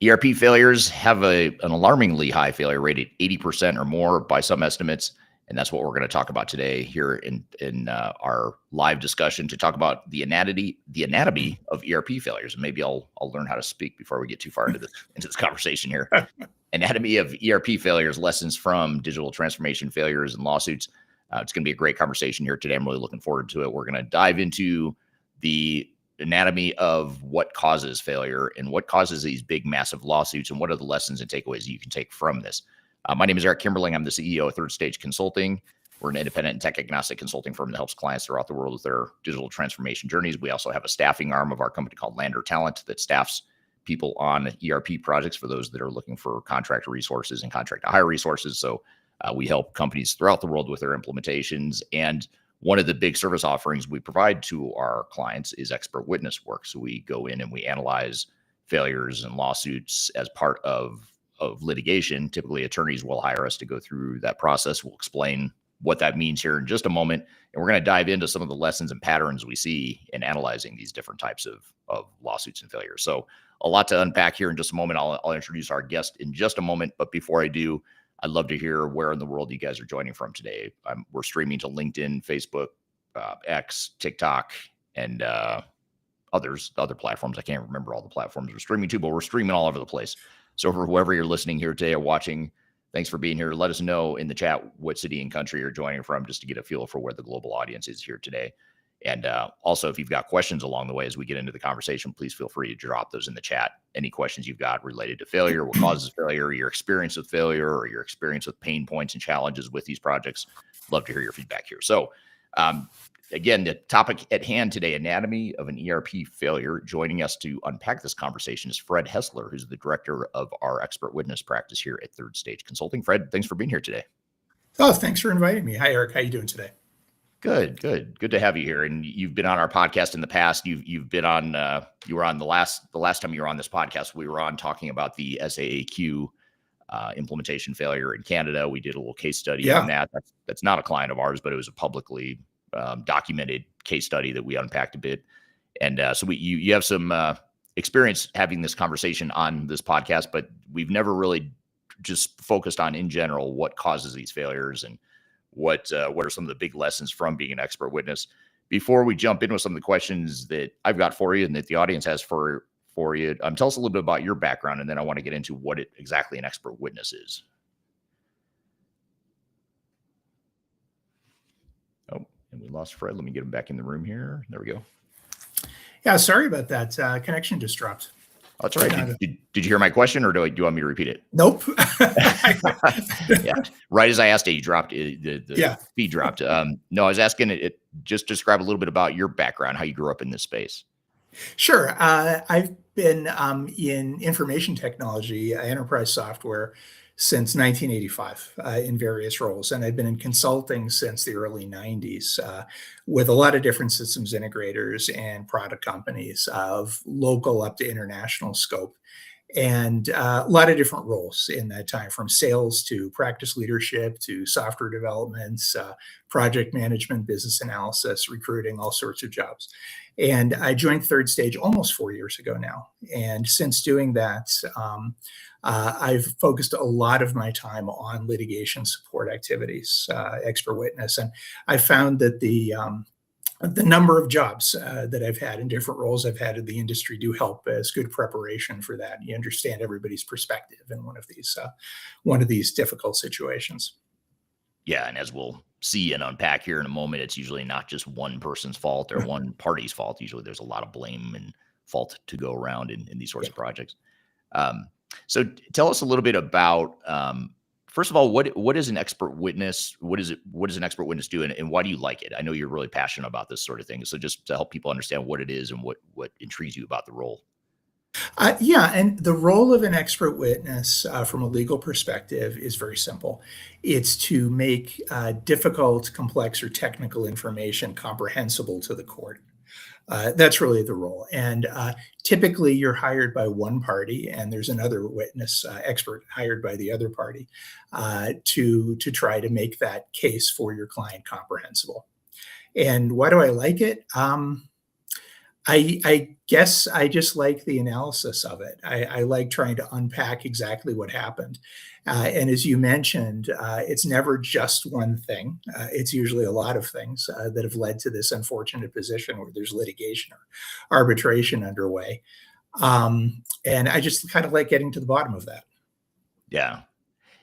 ERP failures have an alarmingly high failure rate at 80% or more by some estimates. And that's what we're going to talk about today here in our live discussion to talk about the anatomy of ERP failures. And maybe I'll learn how to speak before we get too far into this conversation here. Anatomy of ERP failures, lessons from digital transformation failures and lawsuits. It's going to be a great conversation here today. I'm really looking forward to it. We're going to dive into the anatomy of what causes failure and what causes these big, massive lawsuits, and what are the lessons and takeaways you can take from this. My name is Eric Kimberling. I'm the CEO of Third Stage Consulting. We're an independent and tech-agnostic consulting firm that helps clients throughout the world with their digital transformation journeys. We also have a staffing arm of our company called Lander Talent that staffs people on ERP projects for those that are looking for contract resources and contract to hire resources. So we help companies throughout the world with their implementations. And one of the big service offerings we provide to our clients is expert witness work. So we go in and we analyze failures and lawsuits as part of litigation. Typically, attorneys will hire us to go through that process. We'll explain what that means here in just a moment. And we're going to dive into some of the lessons and patterns we see in analyzing these different types of lawsuits and failures. So a lot to unpack here in just a moment. I'll introduce our guest in just a moment. But before I do, I'd love to hear where in the world you guys are joining from today. We're streaming to LinkedIn, Facebook, X, TikTok, and other platforms. I can't remember all the platforms we're streaming to, but we're streaming all over the place. So for whoever you're listening here today or watching, thanks for being here. Let us know in the chat what city and country you're joining from, just to get a feel for where the global audience is here today. And also, if you've got questions along the way as we get into the conversation, please feel free to drop those in the chat. Any questions you've got related to failure, what causes failure, your experience with failure, or your experience with pain points and challenges with these projects, love to hear your feedback here. So again, the topic at hand today, anatomy of an ERP failure. Joining us to unpack this conversation is Fred Hessler, who's the director of our expert witness practice here at Third Stage Consulting. Fred, thanks for being here today. Oh, thanks for inviting me. Hi, Eric. How you doing today? Good to have you here. And you've been on our podcast in the past. You've been on. You were on the last time you were on this podcast. We were on talking about the SAAQ implementation failure in Canada. We did a little case study on that. That's not a client of ours, but it was a publicly documented case study that we unpacked a bit. And so you have some experience having this conversation on this podcast, but we've never really just focused on in general what causes these failures and what are some of the big lessons from being an expert witness. Before we jump in with some of the questions that I've got for you and that the audience has for you, tell us a little bit about your background, and then I want to get into what exactly an expert witness is. Oh, and we lost Fred. Let me get him back in the room here. There we go. Yeah, sorry about that. Connection just dropped. Oh, that's right. Did you hear my question, or do you want me to repeat it? Nope. Yeah, right as I asked it, you dropped it. The feed dropped. No, I was asking it. Just describe a little bit about your background, how you grew up in this space. Sure. I've been in information technology, enterprise software, since 1985 in various roles. And I've been in consulting since the early 90s with a lot of different systems integrators and product companies of local up to international scope. And a lot of different roles in that time, from sales to practice leadership to software development, project management, business analysis, recruiting, all sorts of jobs. And I joined Third Stage almost 4 years ago now. And since doing that, I've focused a lot of my time on litigation support activities, expert witness. And I found that the number of jobs that I've had in different roles I've had in the industry do help as good preparation for that. You understand everybody's perspective in one of these difficult situations. Yeah, and as we'll see and unpack here in a moment, it's usually not just one person's fault or one party's fault. Usually there's a lot of blame and fault to go around in these sorts of projects. So tell us a little bit about, first of all, what is an expert witness? What does an expert witness do, and why do you like it? I know you're really passionate about this sort of thing. So just to help people understand what it is and what intrigues you about the role. And the role of an expert witness from a legal perspective is very simple. It's to make difficult, complex, or technical information comprehensible to the court. That's really the role. And typically you're hired by one party and there's another witness expert hired by the other party to try to make that case for your client comprehensible. And why do I like it? I guess I just like the analysis of it. I like trying to unpack exactly what happened. And as you mentioned, it's never just one thing. It's usually a lot of things that have led to this unfortunate position where there's litigation or arbitration underway. And I just kind of like getting to the bottom of that. Yeah.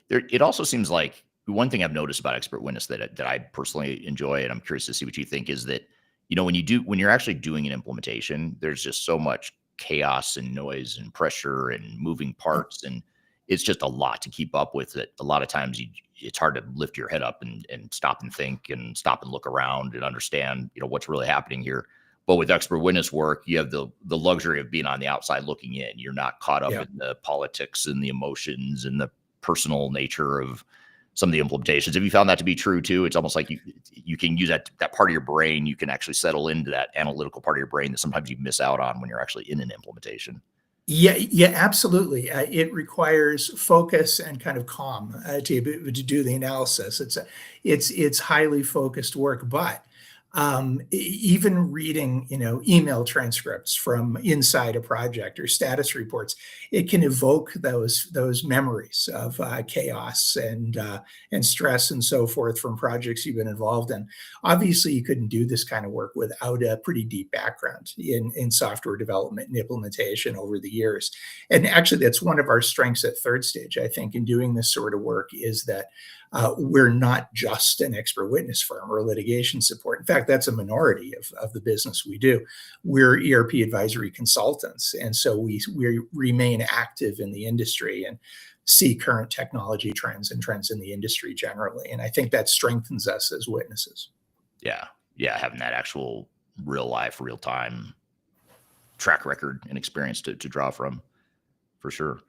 It also seems like one thing I've noticed about expert witness that I personally enjoy, and I'm curious to see what you think, is that, when you're actually doing an implementation, there's just so much chaos and noise and pressure and moving parts, and it's just a lot to keep up with. That a lot of times it's hard to lift your head up and stop and think and stop and look around and understand, what's really happening here. But with expert witness work, you have the luxury of being on the outside looking in. You're not caught up in the politics and the emotions and the personal nature of some of the implementations. Have you found that to be true too? It's almost like you can use that part of your brain. You can actually settle into that analytical part of your brain that sometimes you miss out on when you're actually in an implementation. Yeah, absolutely. It requires focus and kind of calm to do the analysis. It's highly focused work, but even reading, email transcripts from inside a project or status reports, it can evoke those memories of chaos and stress and so forth from projects you've been involved in. Obviously, you couldn't do this kind of work without a pretty deep background in software development and implementation over the years. And actually, that's one of our strengths at Third Stage, I think, in doing this sort of work, is that we're not just an expert witness firm or litigation support. In fact, that's a minority of the business we do. We're ERP advisory consultants. And so we remain active in the industry and see current technology trends and trends in the industry generally. And I think that strengthens us as witnesses. Yeah. Yeah. Having that actual real life, real time track record and experience to draw from, for sure.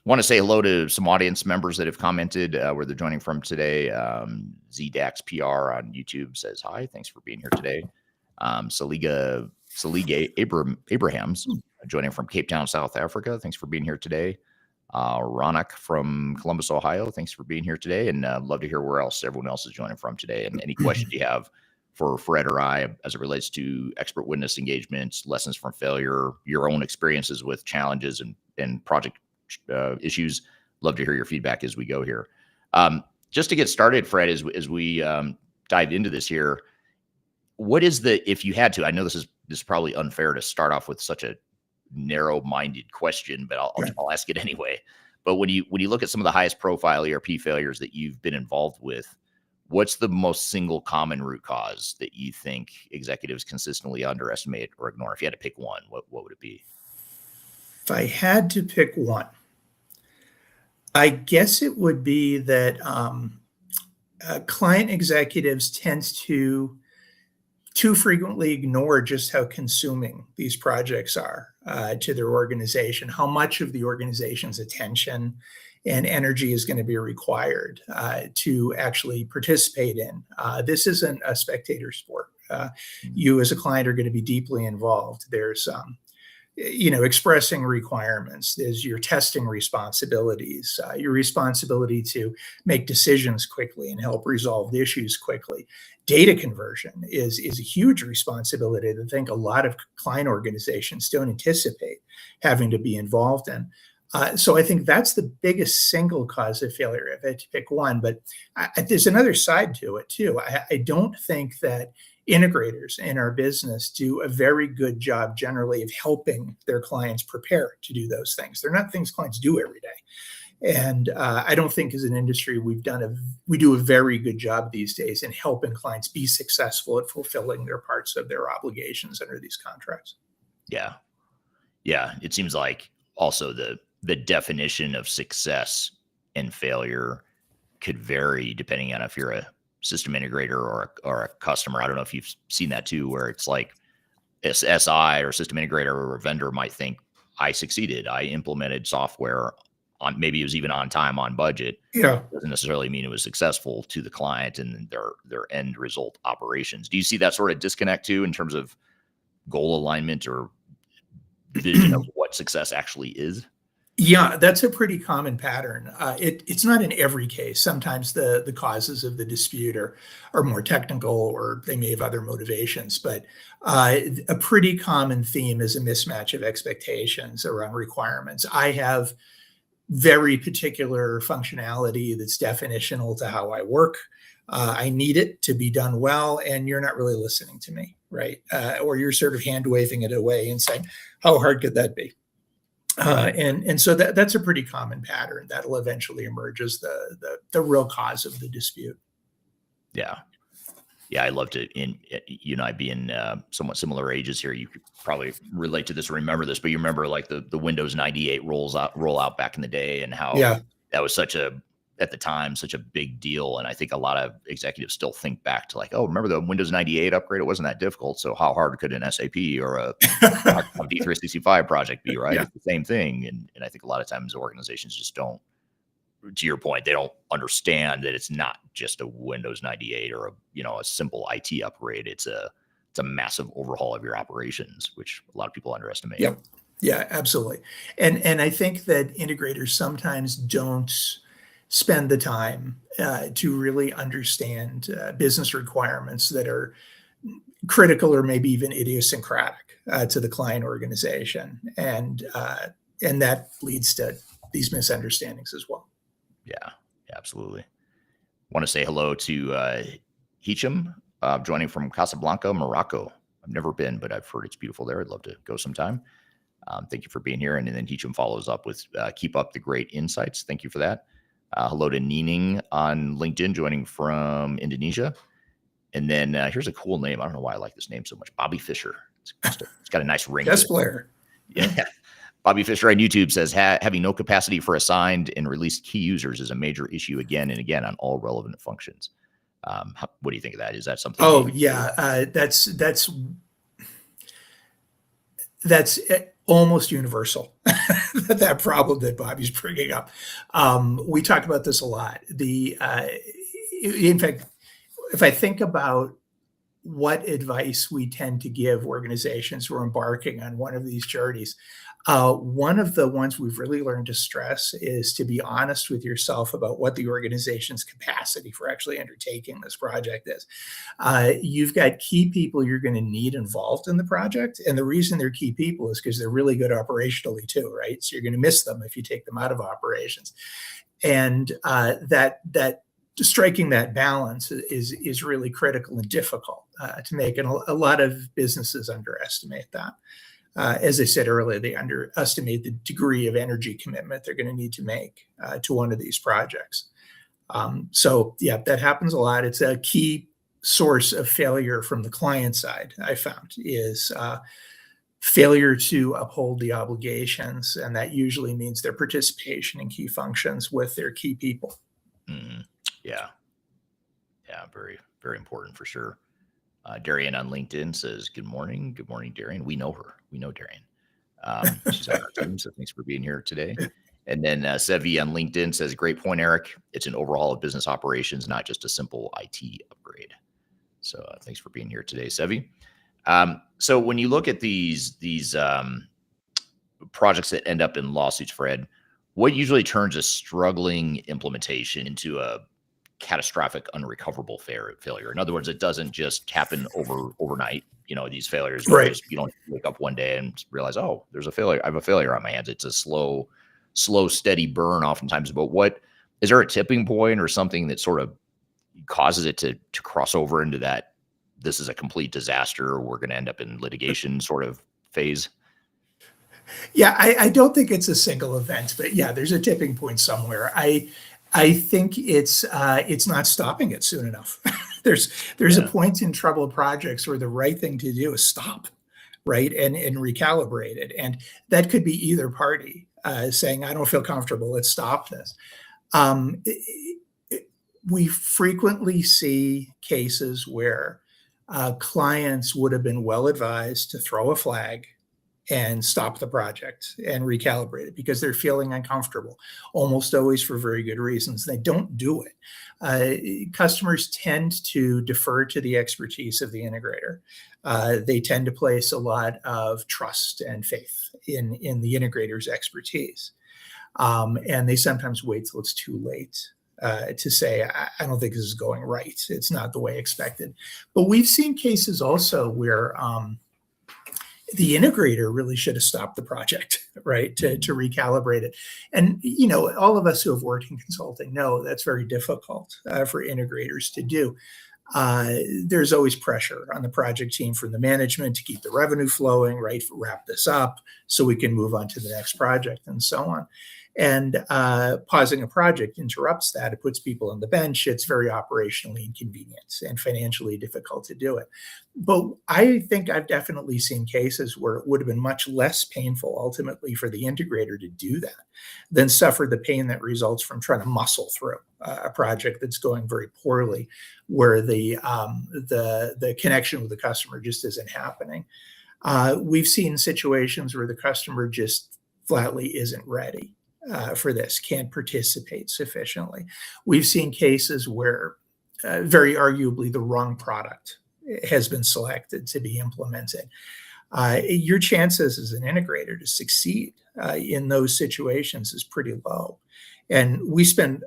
Want to say hello to some audience members that have commented where they're joining from today. 𝗙Ž_PR on YouTube says, hi, thanks for being here today. 𝗙ŽH 𝗶𝗹𝘂𝗀𝘀 joining from Cape Town, South Africa. Thanks for being here today. Ronak from Columbus, Ohio. Thanks for being here today. And love to hear where else everyone else is joining from today. And any questions you have for Fred or I as it relates to expert witness engagements, lessons from failure, your own experiences with challenges and project issues. Love to hear your feedback as we go here. Just to get started, Fred, as we dive into this here, what is if you had to, I know this is probably unfair to start off with such a narrow-minded question, but I'll ask it anyway. But when you look at some of the highest profile ERP failures that you've been involved with, what's the most single common root cause that you think executives consistently underestimate or ignore? If you had to pick one, what would it be? If I had to pick one, I guess it would be that client executives tend to too frequently ignore just how consuming these projects are to their organization, how much of the organization's attention and energy is going to be required to actually participate in. This isn't a spectator sport. You as a client are going to be deeply involved. There's expressing requirements. There's your testing responsibilities, your responsibility to make decisions quickly and help resolve the issues quickly. Data conversion is a huge responsibility that I think a lot of client organizations don't anticipate having to be involved in. So I think that's the biggest single cause of failure, if I had to pick one. But there's another side to it too. I don't think that integrators in our business do a very good job generally of helping their clients prepare to do those things. They're not things clients do every day. And I don't think as an industry we do a very good job these days in helping clients be successful at fulfilling their parts of their obligations under these contracts. Yeah. Yeah. It seems like also the definition of success and failure could vary depending on if you're a system integrator or a customer. I don't know if you've seen that too, where it's like SI or system integrator or a vendor might think, I succeeded. I implemented software on, maybe it was even on time, on budget. Yeah. Doesn't necessarily mean it was successful to the client and their end result operations. Do you see that sort of disconnect too in terms of goal alignment or vision of what success actually is? Yeah, that's a pretty common pattern. It's not in every case. Sometimes the causes of the dispute are more technical, or they may have other motivations. But a pretty common theme is a mismatch of expectations around requirements. I have very particular functionality that's definitional to how I work. I need it to be done well, and you're not really listening to me, right? Or you're sort of hand waving it away and saying, "How hard could that be?" And so that's a pretty common pattern that'll eventually emerge as the real cause of the dispute. Yeah. Yeah, I loved it. In you and I being somewhat similar ages here, you could probably relate to this or remember this, but you remember like the Windows 98 rollout back in the day, and how Yeah, that was at the time such a big deal. And I think a lot of executives still think back to like, oh, remember the Windows 98 upgrade? It wasn't that difficult. So how hard could an SAP or a D365 project be, right? yeah, It's the same thing. And I think a lot of times organizations just don't, to your point, they don't understand that it's not just a Windows 98 or a simple IT upgrade. It's a massive overhaul of your operations, which a lot of people underestimate. yep, yeah, absolutely. And I think that integrators sometimes don't spend the time to really understand business requirements that are critical or maybe even idiosyncratic to the client organization, and that leads to these misunderstandings as well. Yeah, absolutely. Want to say hello to 𝗙İzhim, joining from Casablanca, Morocco. I've never been, but I've heard it's beautiful there. I'd love to go sometime. Thank you for being here. And then 𝗙İzhim follows up with keep up the great insights. Thank you for that. Hello to Nining on LinkedIn, joining from Indonesia. And then here's a cool name. I don't know why I like this name so much. Bobby Fisher. It's got a nice ring. Chess player. Yeah. Bobby Fisher on YouTube says, having no capacity for assigned and released key users is a major issue again and again on all relevant functions. What do you think of that? Is that something? Oh, yeah. That's almost universal, that problem that Bobby's bringing up. We talk about this a lot. In fact, if I think about what advice we tend to give organizations who are embarking on one of these journeys, one of the ones we've really learned to stress is to be honest with yourself about what the organization's capacity for actually undertaking this project is. You've got key people you're going to need involved in the project. And the reason they're key people is because they're really good operationally too, right? So you're going to miss them if you take them out of operations. And that striking that balance is really critical and difficult to make. And a lot of businesses underestimate that. As I said earlier, they underestimate the degree of energy commitment they're going to need to make to one of these projects. So yeah, that happens a lot. It's a key source of failure from the client side, I found, is failure to uphold the obligations. And that usually means their participation in key functions with their key people. Mm, yeah. Yeah, very, very important for sure. Darian on LinkedIn says, good morning. Good morning, Darian. We know her. We know Darian. She's on our team, so thanks for being here today. And then 𝗙İzhim on LinkedIn says, great point, Eric. It's an overhaul of business operations, not just a simple IT upgrade. So thanks for being here today, 𝗙İzhim. So when you look at these projects that end up in lawsuits, Fred, what usually turns a struggling implementation into a catastrophic, unrecoverable failure? In other words, it doesn't just happen overnight. These failures, Right. you don't wake up one day and realize, oh, there's a failure. I have a failure on my hands. It's a slow, steady burn oftentimes. But what is there a tipping point or something that sort of causes it to cross over into that this is a complete disaster, we're going to end up in litigation sort of phase? Yeah, I don't think it's a single event, but yeah, there's a tipping point somewhere. I think it's not stopping it soon enough. There's a point in troubled projects where the right thing to do is stop, right, and recalibrate it, and that could be either party saying, "I don't feel comfortable. Let's stop this." We frequently see cases where clients would have been well advised to throw a flag and stop the project and recalibrate it because they're feeling uncomfortable, almost always for very good reasons. They don't do it. Customers tend to defer to the expertise of the integrator. They tend to place a lot of trust and faith in the integrator's expertise. And they sometimes wait till it's too late to say, I don't think this is going right. It's not the way expected. But we've seen cases also where the integrator really should have stopped the project, right, to recalibrate it. And, all of us who have worked in consulting know that's very difficult for integrators to do. There's always pressure on the project team from the management to keep the revenue flowing, right, wrap this up so we can move on to the next project and so on. And pausing a project interrupts that. It puts people on the bench. It's very operationally inconvenient and financially difficult to do it. But I think I've definitely seen cases where it would have been much less painful ultimately for the integrator to do that than suffer the pain that results from trying to muscle through a project that's going very poorly, where the connection with the customer just isn't happening. We've seen situations where the customer just flatly isn't ready for this, can't participate sufficiently. We've seen cases where very arguably the wrong product has been selected to be implemented. Your chances as an integrator to succeed in those situations is pretty low. And we spend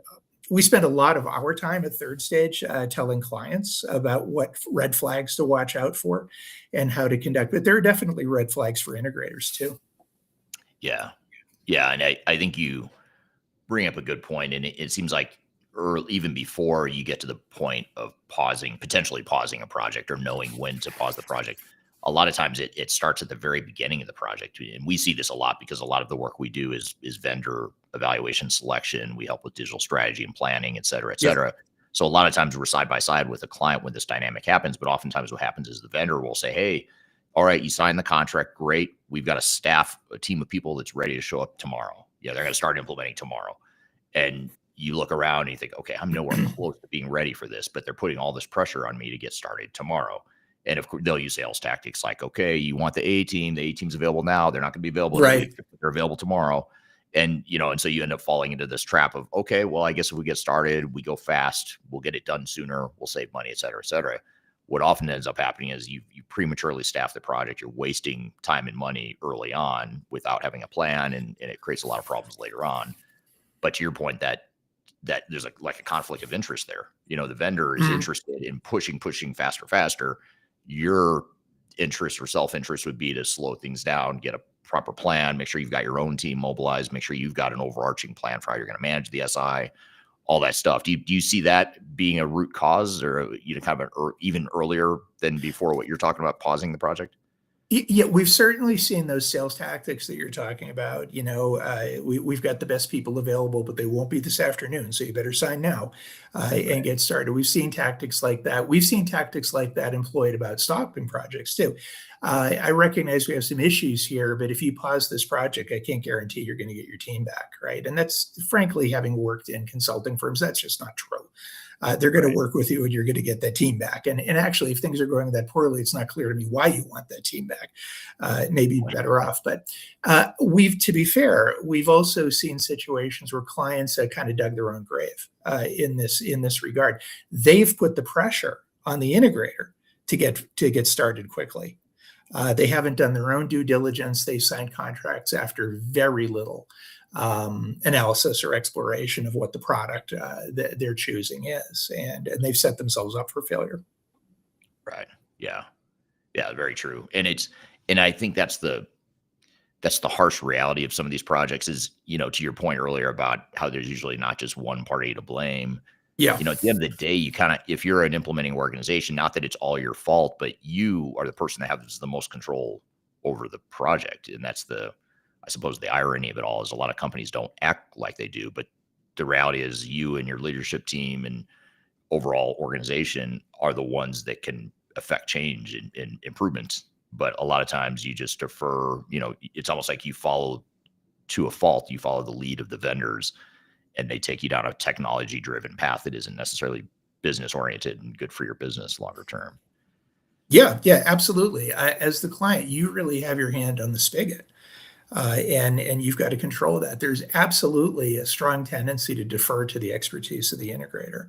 a lot of our time at Third Stage telling clients about what red flags to watch out for and how to conduct. But there are definitely red flags for integrators too. Yeah. Yeah. And I think you bring up a good point. And it seems like even before you get to the point of potentially pausing a project or knowing when to pause the project, a lot of times it starts at the very beginning of the project. And we see this a lot because a lot of the work we do is vendor evaluation selection. We help with digital strategy and planning, et cetera, et cetera. Yeah. So a lot of times we're side by side with the client when this dynamic happens. But oftentimes what happens is the vendor will say, hey, all right, you signed the contract. Great. We've got a team of people that's ready to show up tomorrow. Yeah, they're going to start implementing tomorrow. And you look around and you think, okay, I'm nowhere close to being ready for this, but they're putting all this pressure on me to get started tomorrow. And of course, they'll use sales tactics like, okay, you want the A team's available now. They're not going to be available. Right. They're available tomorrow. And, and so you end up falling into this trap of, okay, well, I guess if we get started, we go fast, we'll get it done sooner, we'll save money, et cetera, et cetera. What often ends up happening is you prematurely staff the project. You're wasting time and money early on without having a plan, and it creates a lot of problems later on. But to your point, that there's like a conflict of interest there. The vendor is interested in pushing faster. Your interest or self-interest would be to slow things down, get a proper plan, make sure you've got your own team mobilized, make sure you've got an overarching plan for how you're going to manage the SI, all that stuff. Do you see that being a root cause, or kind of even earlier than before what you're talking about, pausing the project? Yeah, we've certainly seen those sales tactics that you're talking about. We've got the best people available, but they won't be this afternoon, so you better sign now and get started. We've seen tactics like that. We've seen tactics like that employed about stopping projects too. I recognize we have some issues here, but if you pause this project, I can't guarantee you're going to get your team back, right? And that's, frankly, having worked in consulting firms, that's just not true. They're going to work with you and you're going to get that team back. And actually, if things are going that poorly, it's not clear to me why you want that team back. Maybe better off. But to be fair, we've also seen situations where clients have kind of dug their own grave in this regard. They've put the pressure on the integrator to get started quickly. They haven't done their own due diligence. They signed contracts after very little analysis or exploration of what the product that they're choosing is, and they've set themselves up for failure. Right. Yeah. Very true. And I think that's the harsh reality of some of these projects is, to your point earlier about how there's usually not just one party to blame. Yeah. At the end of the day, if you're an implementing organization, not that it's all your fault, but you are the person that has the most control over the project. And that's I suppose the irony of it all is a lot of companies don't act like they do, but the reality is you and your leadership team and overall organization are the ones that can affect change and improvements. But a lot of times you just defer, it's almost like you follow to a fault. You follow the lead of the vendors and they take you down a technology driven path that isn't necessarily business oriented and good for your business longer term. Yeah, absolutely. As the client, you really have your hand on the spigot. And you've got to control that. There's absolutely a strong tendency to defer to the expertise of the integrator.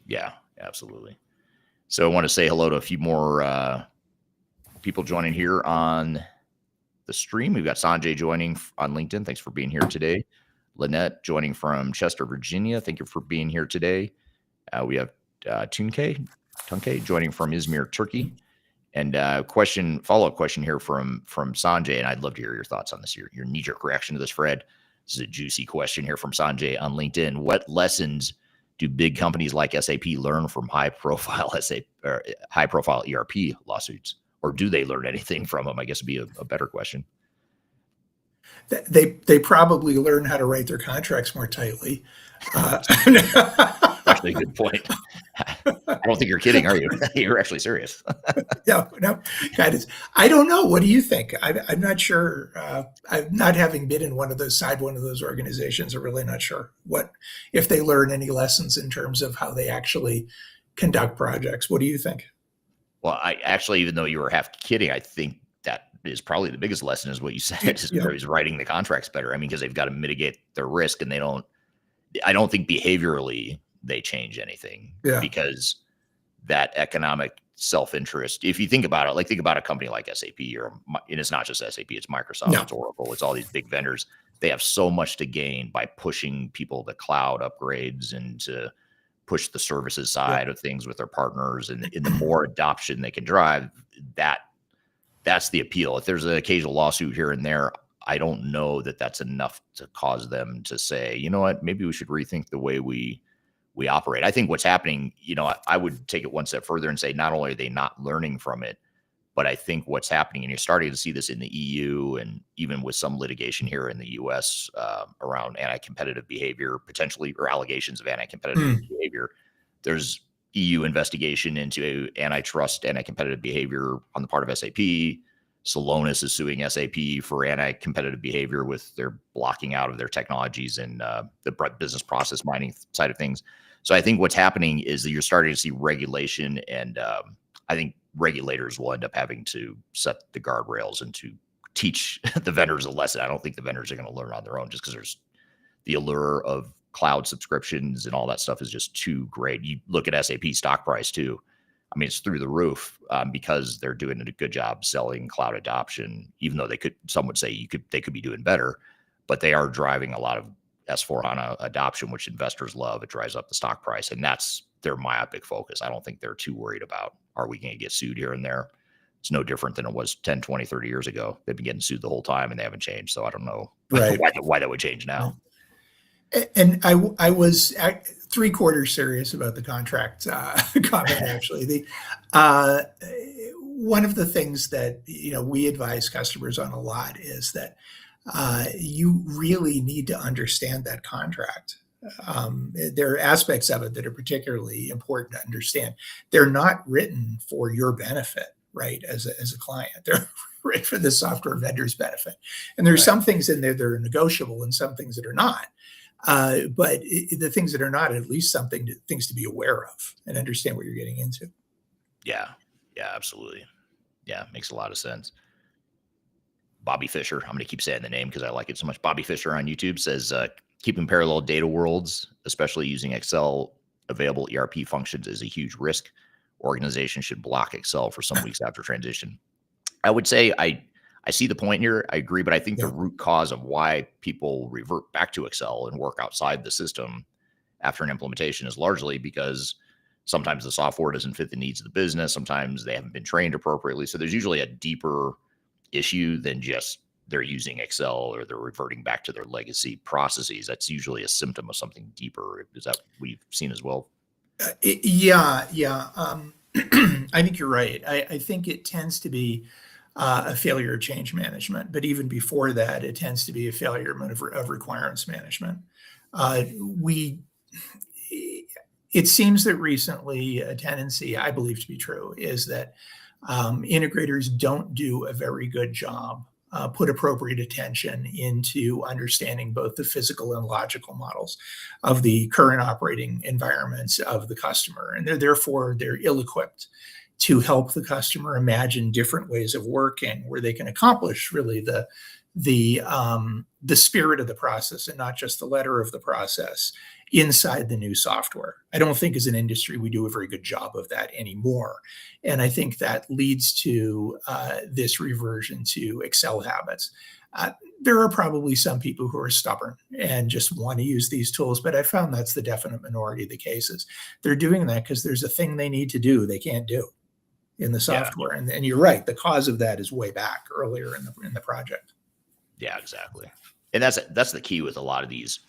Yeah, absolutely. So I want to say hello to a few more people joining here on the stream. We've got Sanjay joining on LinkedIn. Thanks for being here today. Lynette joining from Chester, Virginia. Thank you for being here today. We have Tunke joining from Izmir, Turkey. And follow-up question here from Sanjay, and I'd love to hear your thoughts on this. Your knee-jerk reaction to this, Fred. This is a juicy question here from Sanjay on LinkedIn. What lessons do big companies like SAP learn from high-profile ERP lawsuits, or do they learn anything from them? I guess would be a better question. They probably learn how to write their contracts more tightly. Actually, a good point. I don't think you're kidding, are you? You're actually serious. No, guys, I don't know. What do you think? I'm not sure. I'm not having been in one of those organizations. I'm really not sure if they learn any lessons in terms of how they actually conduct projects. What do you think? Well, I actually, even though you were half kidding, I think that is probably the biggest lesson is what you said is writing the contracts better. I mean, because they've got to mitigate their risk, and I don't think behaviorally they change anything because that economic self-interest, if you think about it, think about a company like SAP, and it's not just SAP, it's Microsoft, it's Oracle, it's all these big vendors. They have so much to gain by pushing people to cloud upgrades and to push the services side of things with their partners. And the more adoption they can drive, that's the appeal. If there's an occasional lawsuit here and there, I don't know that that's enough to cause them to say, you know what, maybe we should rethink the way we operate. I think what's happening, I would take it one step further and say, not only are they not learning from it, but I think what's happening, and you're starting to see this in the EU and even with some litigation here in the US around anti-competitive behavior, potentially, or allegations of anti-competitive behavior. There's EU investigation into anti-competitive behavior on the part of SAP. Celonis is suing SAP for anti-competitive behavior with their blocking out of their technologies and the business process mining side of things. So I think what's happening is that you're starting to see regulation, and I think regulators will end up having to set the guardrails and to teach the vendors a lesson. I don't think the vendors are going to learn on their own just because there's the allure of cloud subscriptions and all that stuff is just too great. You look at SAP stock price too. I mean, it's through the roof because they're doing a good job selling cloud adoption, even though some would say they could be doing better, but they are driving a lot of S/4HANA adoption, which investors love. It drives up the stock price, and that's their myopic focus. I don't think they're too worried about, are we going to get sued here and there? It's no different than it was 10, 20, 30 years ago. They've been getting sued the whole time and they haven't changed. So I don't know why that would change now. And I was 3/4 serious about the contract comment. Actually, one of the things that we advise customers on a lot is that you really need to understand that contract. There are aspects of it that are particularly important to understand. They're not written for your benefit, right? As a client, they're written for the software vendor's benefit. And there's some things in there that are negotiable and some things that are not. But the things that are not, at least things to be aware of and understand what you're getting into. Yeah, absolutely. Yeah, makes a lot of sense. Bobby Fisher, I'm going to keep saying the name because I like it so much. Bobby Fisher on YouTube says, keeping parallel data worlds, especially using Excel available ERP functions, is a huge risk. Organizations should block Excel for some weeks after transition. I would say I see the point here. I agree, but I think the root cause of why people revert back to Excel and work outside the system after an implementation is largely because sometimes the software doesn't fit the needs of the business. Sometimes they haven't been trained appropriately. So there's usually a deeper issue than just they're using Excel or they're reverting back to their legacy processes. That's usually a symptom of something deeper. Is that what you've seen as well? Yeah. I think you're right. I think it tends to be a failure of change management, but even before that, it tends to be a failure of requirements management. It seems that recently a tendency, I believe to be true, is that integrators don't do a very good job, put appropriate attention into understanding both the physical and logical models of the current operating environments of the customer. And therefore, they're ill-equipped to help the customer imagine different ways of working where they can accomplish really the spirit of the process and not just the letter of the process inside the new software. I don't think as an industry we do a very good job of that anymore. And I think that leads to this reversion to Excel habits. There are probably some people who are stubborn and just want to use these tools, but I found that's the definite minority of the cases. They're doing that because there's a thing they need to do they can't do in the software. Yeah. And you're right, the cause of that is way back earlier in the project. Yeah, exactly. And that's the key with a lot of these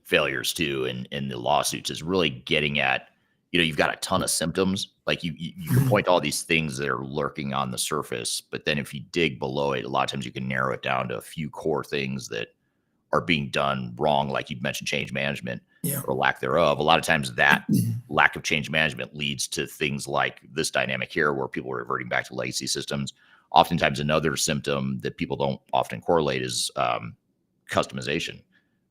failures too, in the lawsuits, is really getting at, you've got a ton of symptoms. Like you can point to all these things that are lurking on the surface, but then if you dig below it, a lot of times you can narrow it down to a few core things that are being done wrong. Like you mentioned, change management or lack thereof. A lot of times that lack of change management leads to things like this dynamic here, where people are reverting back to legacy systems. Oftentimes another symptom that people don't often correlate is customization.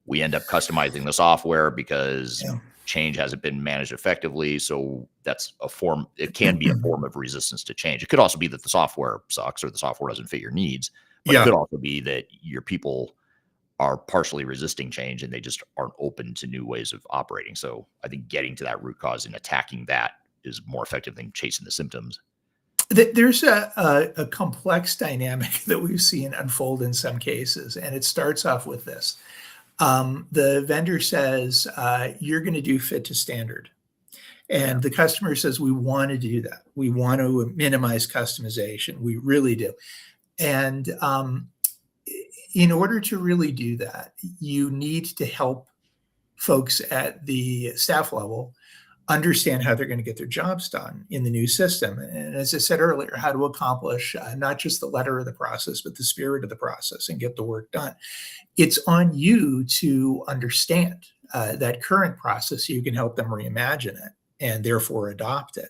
We end up customizing the software because change hasn't been managed effectively. So that's a form, it can be a form of resistance to change. It could also be that the software sucks or the software doesn't fit your needs, but it could also be that your people are partially resisting change and they just aren't open to new ways of operating. So I think getting to that root cause and attacking that is more effective than chasing the symptoms. There's a complex dynamic that we've seen unfold in some cases, and it starts off with this. The vendor says, you're going to do fit to standard. And the customer says, we want to do that. We want to minimize customization. We really do. And in order to really do that, you need to help folks at the staff level understand how they're going to get their jobs done in the new system. And as I said earlier, how to accomplish not just the letter of the process, but the spirit of the process and get the work done. It's on you to understand that current process so you can help them reimagine it and therefore adopt it.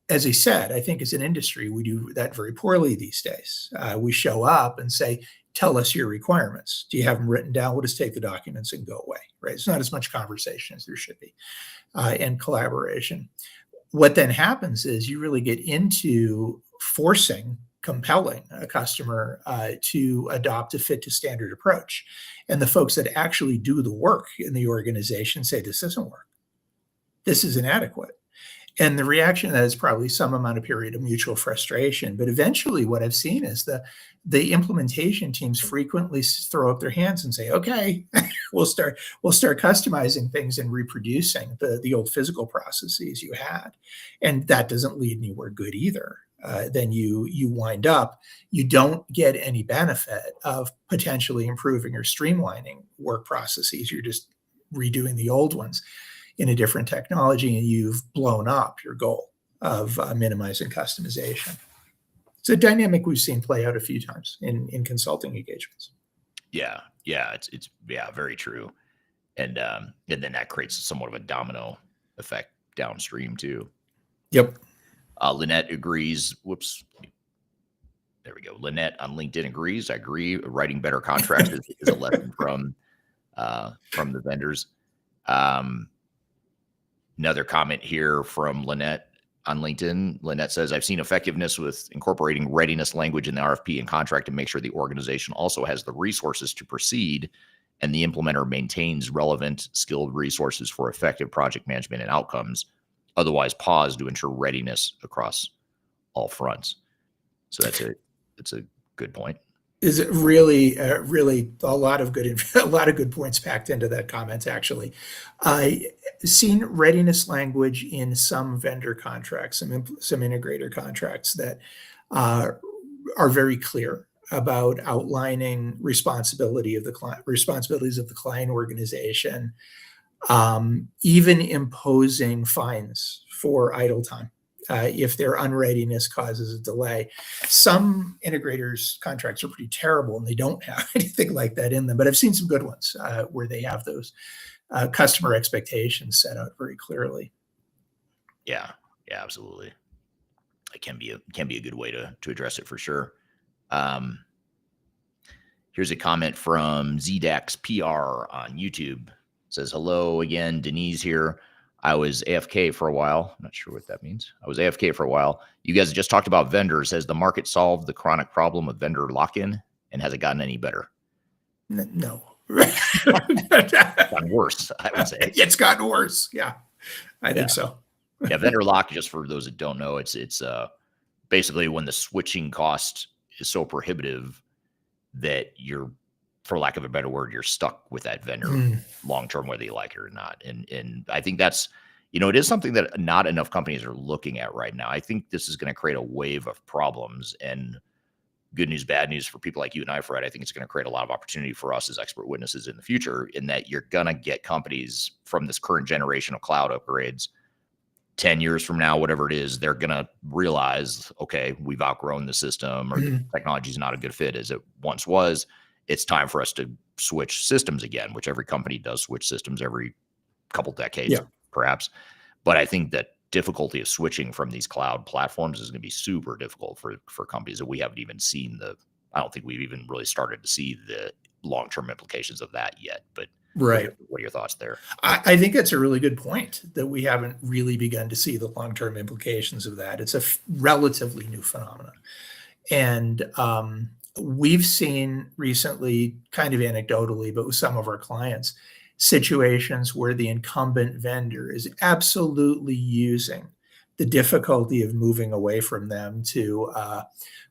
As I said, I think as an industry, we do that very poorly these days. We show up and say, tell us your requirements. Do you have them written down? We'll just take the documents and go away, right? It's not as much conversation as there should be and collaboration. What then happens is you really get into compelling a customer to adopt a fit to standard approach. And the folks that actually do the work in the organization say, this doesn't work. This is inadequate. And the reaction to that is probably some amount of period of mutual frustration. But eventually what I've seen is the implementation teams frequently throw up their hands and say, okay, we'll start customizing things and reproducing the old physical processes you had. And that doesn't lead anywhere good either. Then you wind up, you don't get any benefit of potentially improving or streamlining work processes. You're just redoing the old ones in a different technology, and you've blown up your goal of minimizing customization. It's a dynamic we've seen play out a few times in consulting engagements. Yeah, it's very true, and then that creates somewhat of a domino effect downstream too. Yep. Lynette agrees. Whoops. There we go. Lynette on LinkedIn agrees. I agree. Writing better contracts is a lesson from the vendors. Another comment here from Lynette on LinkedIn. Lynette says, I've seen effectiveness with incorporating readiness language in the RFP and contract to make sure the organization also has the resources to proceed and the implementer maintains relevant, skilled resources for effective project management and outcomes. Otherwise, pause to ensure readiness across all fronts. So that's a good point. Is it really a lot of good points packed into that comment, actually. I've seen readiness language in some vendor contracts, some integrator contracts that are very clear about outlining responsibilities of the client organization, even imposing fines for idle time. If their unreadiness causes a delay. Some integrators' contracts are pretty terrible and they don't have anything like that in them, but I've seen some good ones where they have those customer expectations set out very clearly. Yeah, absolutely. It can be a good way to address it for sure. Here's a comment from 𝗙Ž_PR on YouTube. It says, hello again, Denise here. I was AFK for a while. I'm not sure what that means. I was AFK for a while. You guys just talked about vendors. Has the market solved the chronic problem of vendor lock-in? And has it gotten any better? No. Gotten worse, I would say. It's gotten worse. Yeah, I think so. Yeah, vendor lock, just for those that don't know, it's basically when the switching cost is so prohibitive that you're, for lack of a better word, you're stuck with that vendor long term, whether you like it or not. And I think that's, it is something that not enough companies are looking at right now. I think this is going to create a wave of problems, and good news, bad news for people like you and I, Fred. I think it's going to create a lot of opportunity for us as expert witnesses in the future, in that you're going to get companies from this current generation of cloud upgrades 10 years from now, whatever it is, they're going to realize, okay, we've outgrown the system, or the technology is not a good fit as it once was. It's time for us to switch systems again, which every company does switch systems every couple decades, perhaps. But I think that difficulty of switching from these cloud platforms is going to be super difficult for companies that we haven't even seen I don't think we've even really started to see the long-term implications of that yet. But right. What are your thoughts there? I think that's a really good point, that we haven't really begun to see the long-term implications of that. It's a relatively new phenomenon. And we've seen recently, kind of anecdotally, but with some of our clients, situations where the incumbent vendor is absolutely using the difficulty of moving away from them to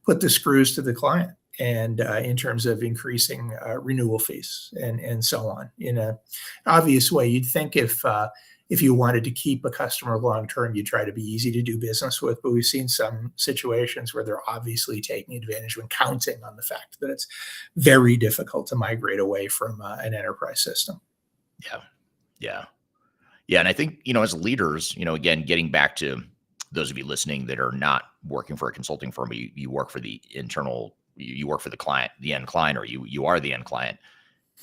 put the screws to the client, and in terms of increasing renewal fees and so on. In an obvious way, you'd think if you wanted to keep a customer long term, you'd try to be easy to do business with. But we've seen some situations where they're obviously taking advantage when counting on the fact that it's very difficult to migrate away from an enterprise system. Yeah. And I think, as leaders, again, getting back to those of you listening that are not working for a consulting firm, but you work for the you work for the client, the end client, or you are the end client.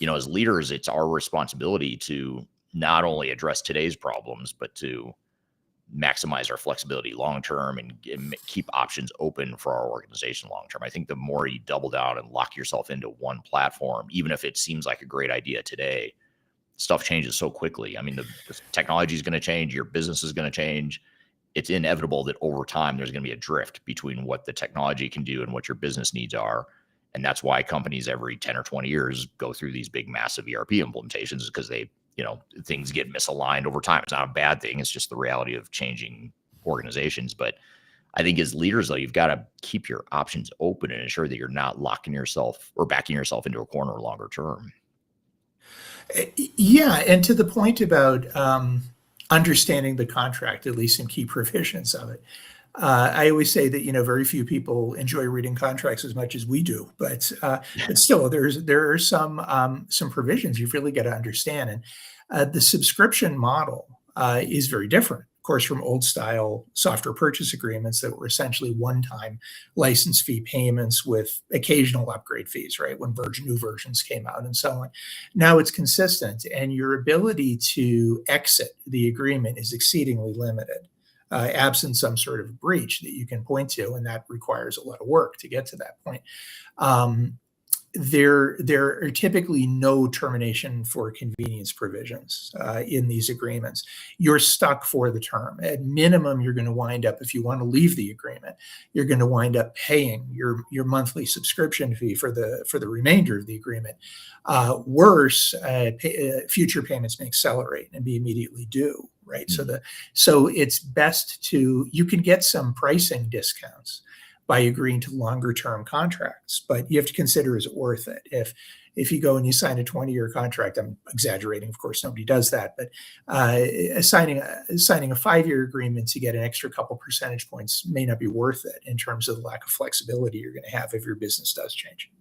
As leaders, it's our responsibility to not only address today's problems, but to maximize our flexibility long term and keep options open for our organization long term. I think the more you double down and lock yourself into one platform, even if it seems like a great idea today, stuff changes so quickly. I mean, the technology is going to change, your business is going to change. It's inevitable that over time there's going to be a drift between what the technology can do and what your business needs are. And that's why companies every 10 or 20 years go through these big, massive ERP implementations, because they, things get misaligned over time. It's not a bad thing. It's just the reality of changing organizations. But I think as leaders, though, you've got to keep your options open and ensure that you're not locking yourself or backing yourself into a corner longer term. Yeah. And to the point about understanding the contract, at least in key provisions of it, I always say that, very few people enjoy reading contracts as much as we do, but still there are some provisions you've really got to understand. And the subscription model is very different, of course, from old style software purchase agreements that were essentially one-time license fee payments with occasional upgrade fees, right? When new versions came out and so on. Now it's consistent, and your ability to exit the agreement is exceedingly limited, absent some sort of breach that you can point to, and that requires a lot of work to get to that point. There are typically no termination for convenience provisions in these agreements. You're stuck for the term. At minimum, you're going to wind up, if you want to leave the agreement, you're going to wind up paying your monthly subscription fee for the remainder of the agreement. Worse, future payments may accelerate and be immediately due, right? Mm-hmm. So it's best you can get some pricing discounts by agreeing to longer term contracts, but you have to consider, is it worth it? If you go and you sign a 20-year contract, I'm exaggerating, of course, nobody does that, but signing a 5-year agreement to get an extra couple percentage points may not be worth it in terms of the lack of flexibility you're going to have if your business does change.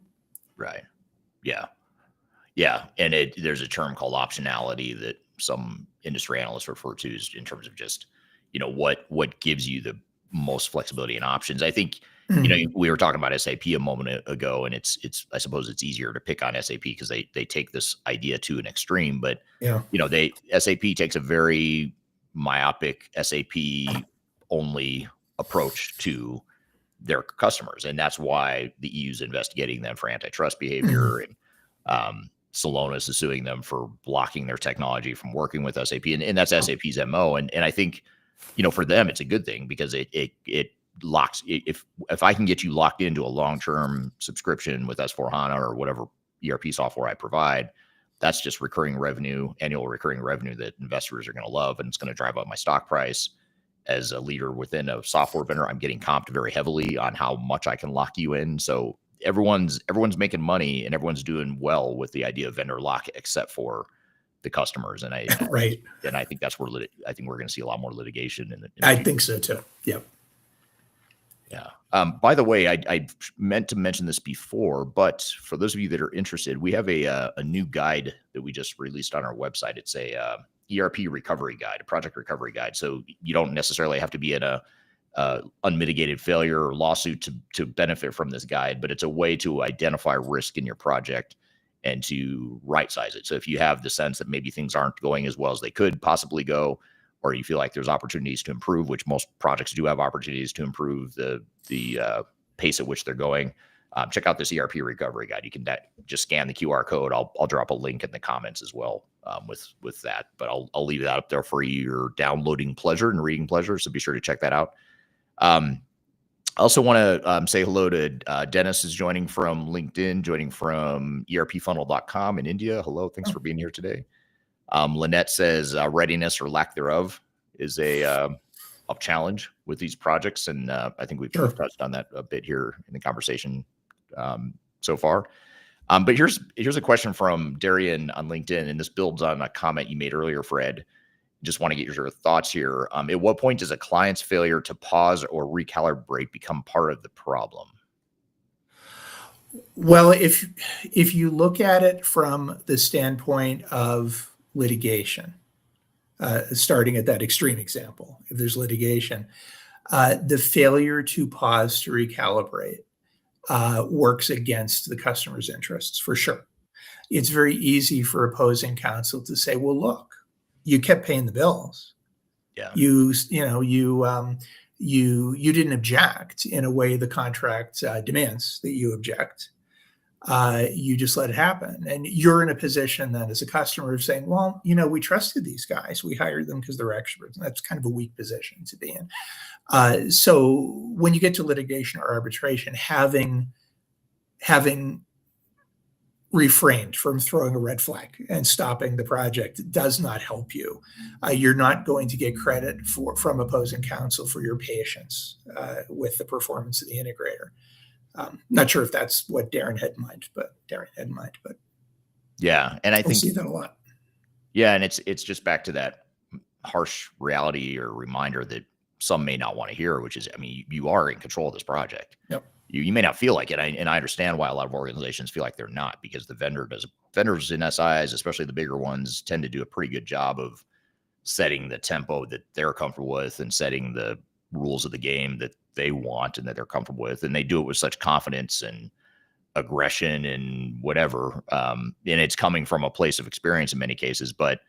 Right. Yeah. And there's a term called optionality that some industry analysts refer to in terms of just, what gives you the most flexibility and options. I think, we were talking about SAP a moment ago, and it's I suppose it's easier to pick on SAP because they take this idea to an extreme, but SAP takes a very myopic SAP only approach to their customers. And that's why the EU is investigating them for antitrust behavior, and Celonis is suing them for blocking their technology from working with SAP. And that's SAP's MO. And I think, for them, it's a good thing because it locks, if I can get you locked into a long-term subscription with S/4HANA or whatever ERP software I provide, that's just recurring revenue, annual recurring revenue that investors are going to love, and it's going to drive up my stock price. As a leader within a software vendor, I'm getting comped very heavily on how much I can lock you in. So everyone's making money and everyone's doing well with the idea of vendor lock, except for the customers. And I right. And I think that's where I think we're going to see a lot more litigation. I think so too. Yep. Yeah. By the way, I meant to mention this before, but for those of you that are interested, we have a new guide that we just released on our website. It's a ERP recovery guide, a project recovery guide. So you don't necessarily have to be in a unmitigated failure or lawsuit to benefit from this guide, but it's a way to identify risk in your project and to right size it. So if you have the sense that maybe things aren't going as well as they could possibly go, or you feel like there's opportunities to improve, which most projects do have opportunities to improve the pace at which they're going, check out this ERP recovery guide. You can just scan the QR code. I'll drop a link in the comments as well with that, but I'll leave that up there for your downloading pleasure and reading pleasure. So be sure to check that out. I also want to say hello to Dennis is joining from LinkedIn, joining from ERPfunnel.com in India. Hello, thanks for being here today. Lynette says readiness or lack thereof is a challenge with these projects, and I think we've touched on that a bit here in the conversation so far. But here's a question from Darian on LinkedIn, and this builds on a comment you made earlier, Fred. Just want to get your thoughts here. At what point does a client's failure to pause or recalibrate become part of the problem? Well, if you look at it from the standpoint of litigation, starting at that extreme example, if there's litigation, the failure to pause to recalibrate works against the customer's interests for sure. It's very easy for opposing counsel to say, well, look, you kept paying the bills. Yeah. You didn't object in a way the contract demands that you object. You just let it happen. And you're in a position then as a customer of saying, well, we trusted these guys. We hired them because they're experts. And that's kind of a weak position to be in. So when you get to litigation or arbitration, having refrained from throwing a red flag and stopping the project does not help you. You're not going to get credit from opposing counsel for your patience with the performance of the integrator. Not sure if that's what Darren had in mind, but yeah, and I think see that a lot. Yeah, and it's just back to that harsh reality or reminder that some may not want to hear, which is, you are in control of this project. Yep. You may not feel like it, and I understand why a lot of organizations feel like they're not, because the vendors in SIs, especially the bigger ones, tend to do a pretty good job of setting the tempo that they're comfortable with and setting the rules of the game that they want and that they're comfortable with, and they do it with such confidence and aggression and whatever. And it's coming from a place of experience in many cases, but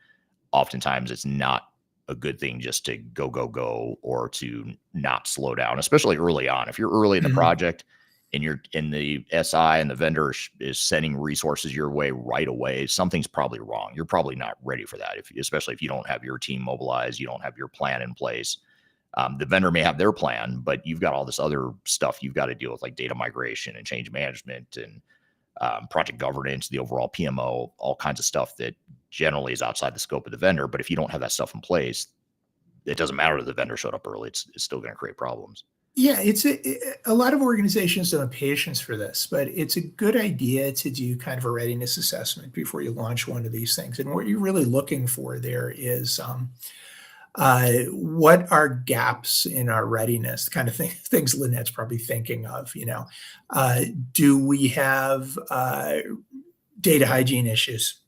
oftentimes it's not a good thing just to go or to not slow down, especially early on. If you're early in the project and you're in the SI and the vendor is sending resources your way right away, something's probably wrong. You're probably not ready for that, especially if you don't have your team mobilized, you don't have your plan in place. The vendor may have their plan, but you've got all this other stuff you've got to deal with, like data migration and change management and project governance, the overall PMO, all kinds of stuff that generally is outside the scope of the vendor. But if you don't have that stuff in place, it doesn't matter if the vendor showed up early. It's still going to create problems. Yeah, it's a lot of organizations don't have patience for this, but it's a good idea to do kind of a readiness assessment before you launch one of these things. And what you're really looking for there is what are gaps in our readiness, the kind of things Lynette's probably thinking of. Do we have data hygiene issues,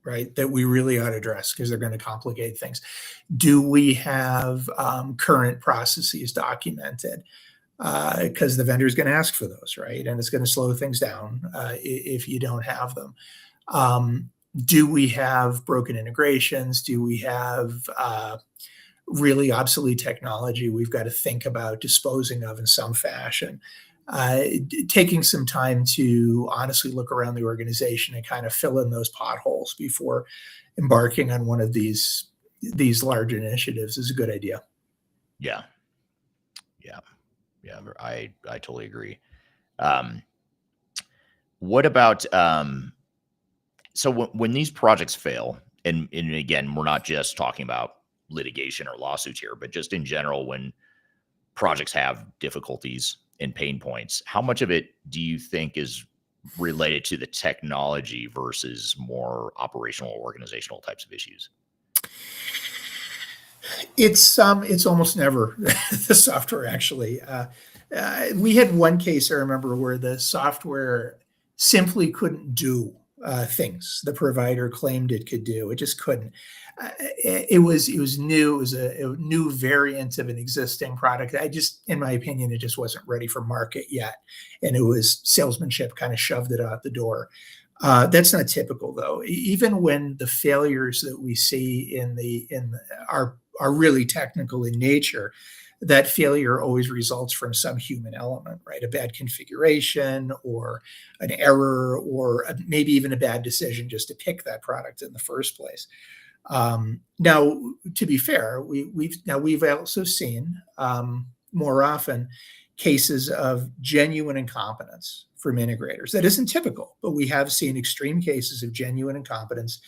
right, that we really ought to address because they're going to complicate things? Do we have current processes documented? Because the vendor is going to ask for those, right? And it's going to slow things down if you don't have them. Do we have broken integrations? Do we have really obsolete technology we've got to think about disposing of in some fashion? Taking some time to honestly look around the organization and kind of fill in those potholes before embarking on one of these large initiatives is a good idea. Yeah. Yeah. I totally agree. Um, what about, so when these projects fail, and again, we're not just talking about litigation or lawsuits here, but just in general, when projects have difficulties and pain points, how much of it do you think is related to the technology versus more operational, organizational types of issues? It's almost never the software, actually. We had one case I remember where the software simply couldn't do things the provider claimed it could do. It just couldn't. It was new. It was a new variant of an existing product. In my opinion, it just wasn't ready for market yet, and it was salesmanship kind of shoved it out the door. That's not typical, though. Even when the failures that we see are really technical in nature, that failure always results from some human element, right? A bad configuration or an error or maybe even a bad decision just to pick that product in the first place. Now, to be fair, we've also seen more often cases of genuine incompetence from integrators. That isn't typical, but we have seen extreme cases of genuine incompetence,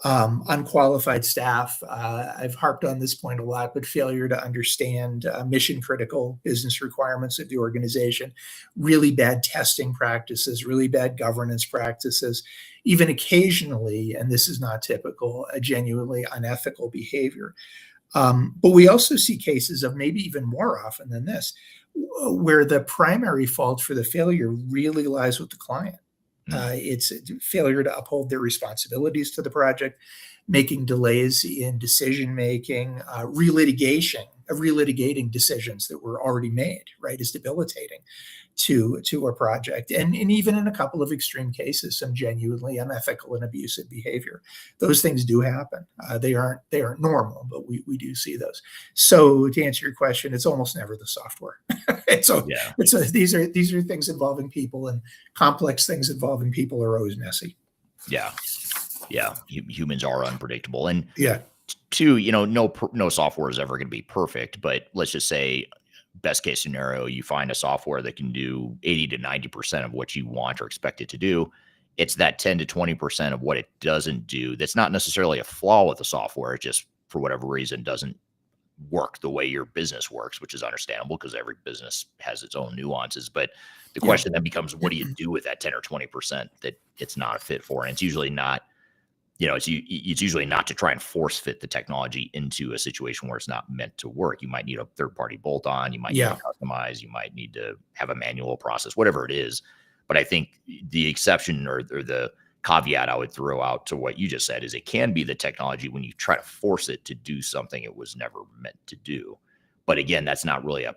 unqualified staff. I've harped on this point a lot, but failure to understand mission critical business requirements of the organization, really bad testing practices, really bad governance practices, even occasionally, and this is not typical, a genuinely unethical behavior. But we also see cases of maybe even more often than this, where the primary fault for the failure really lies with the client. It's a failure to uphold their responsibilities to the project, making delays in decision-making, relitigating decisions that were already made, right, is debilitating to a project. And even in a couple of extreme cases, some genuinely unethical and abusive behavior. Those things do happen. They aren't normal, but we do see those. So to answer your question, it's almost never the software. These are things involving people, and complex things involving people are always messy. Yeah. Humans are unpredictable. And yeah, two, no software is ever going to be perfect, but let's just say best case scenario, you find a software that can do 80 to 90% of what you want or expect it to do. It's that 10 to 20% of what it doesn't do. That's not necessarily a flaw with the software. It just, for whatever reason, doesn't work the way your business works, which is understandable because every business has its own nuances. But the question then becomes, what do you do with that 10 or 20% that it's not a fit for? And it's usually not, it's usually not to try and force fit the technology into a situation where it's not meant to work. You might need a third-party bolt-on. You might need to customize. You might need to have a manual process, whatever it is. But I think the exception or the caveat I would throw out to what you just said is it can be the technology when you try to force it to do something it was never meant to do. But again, that's not really a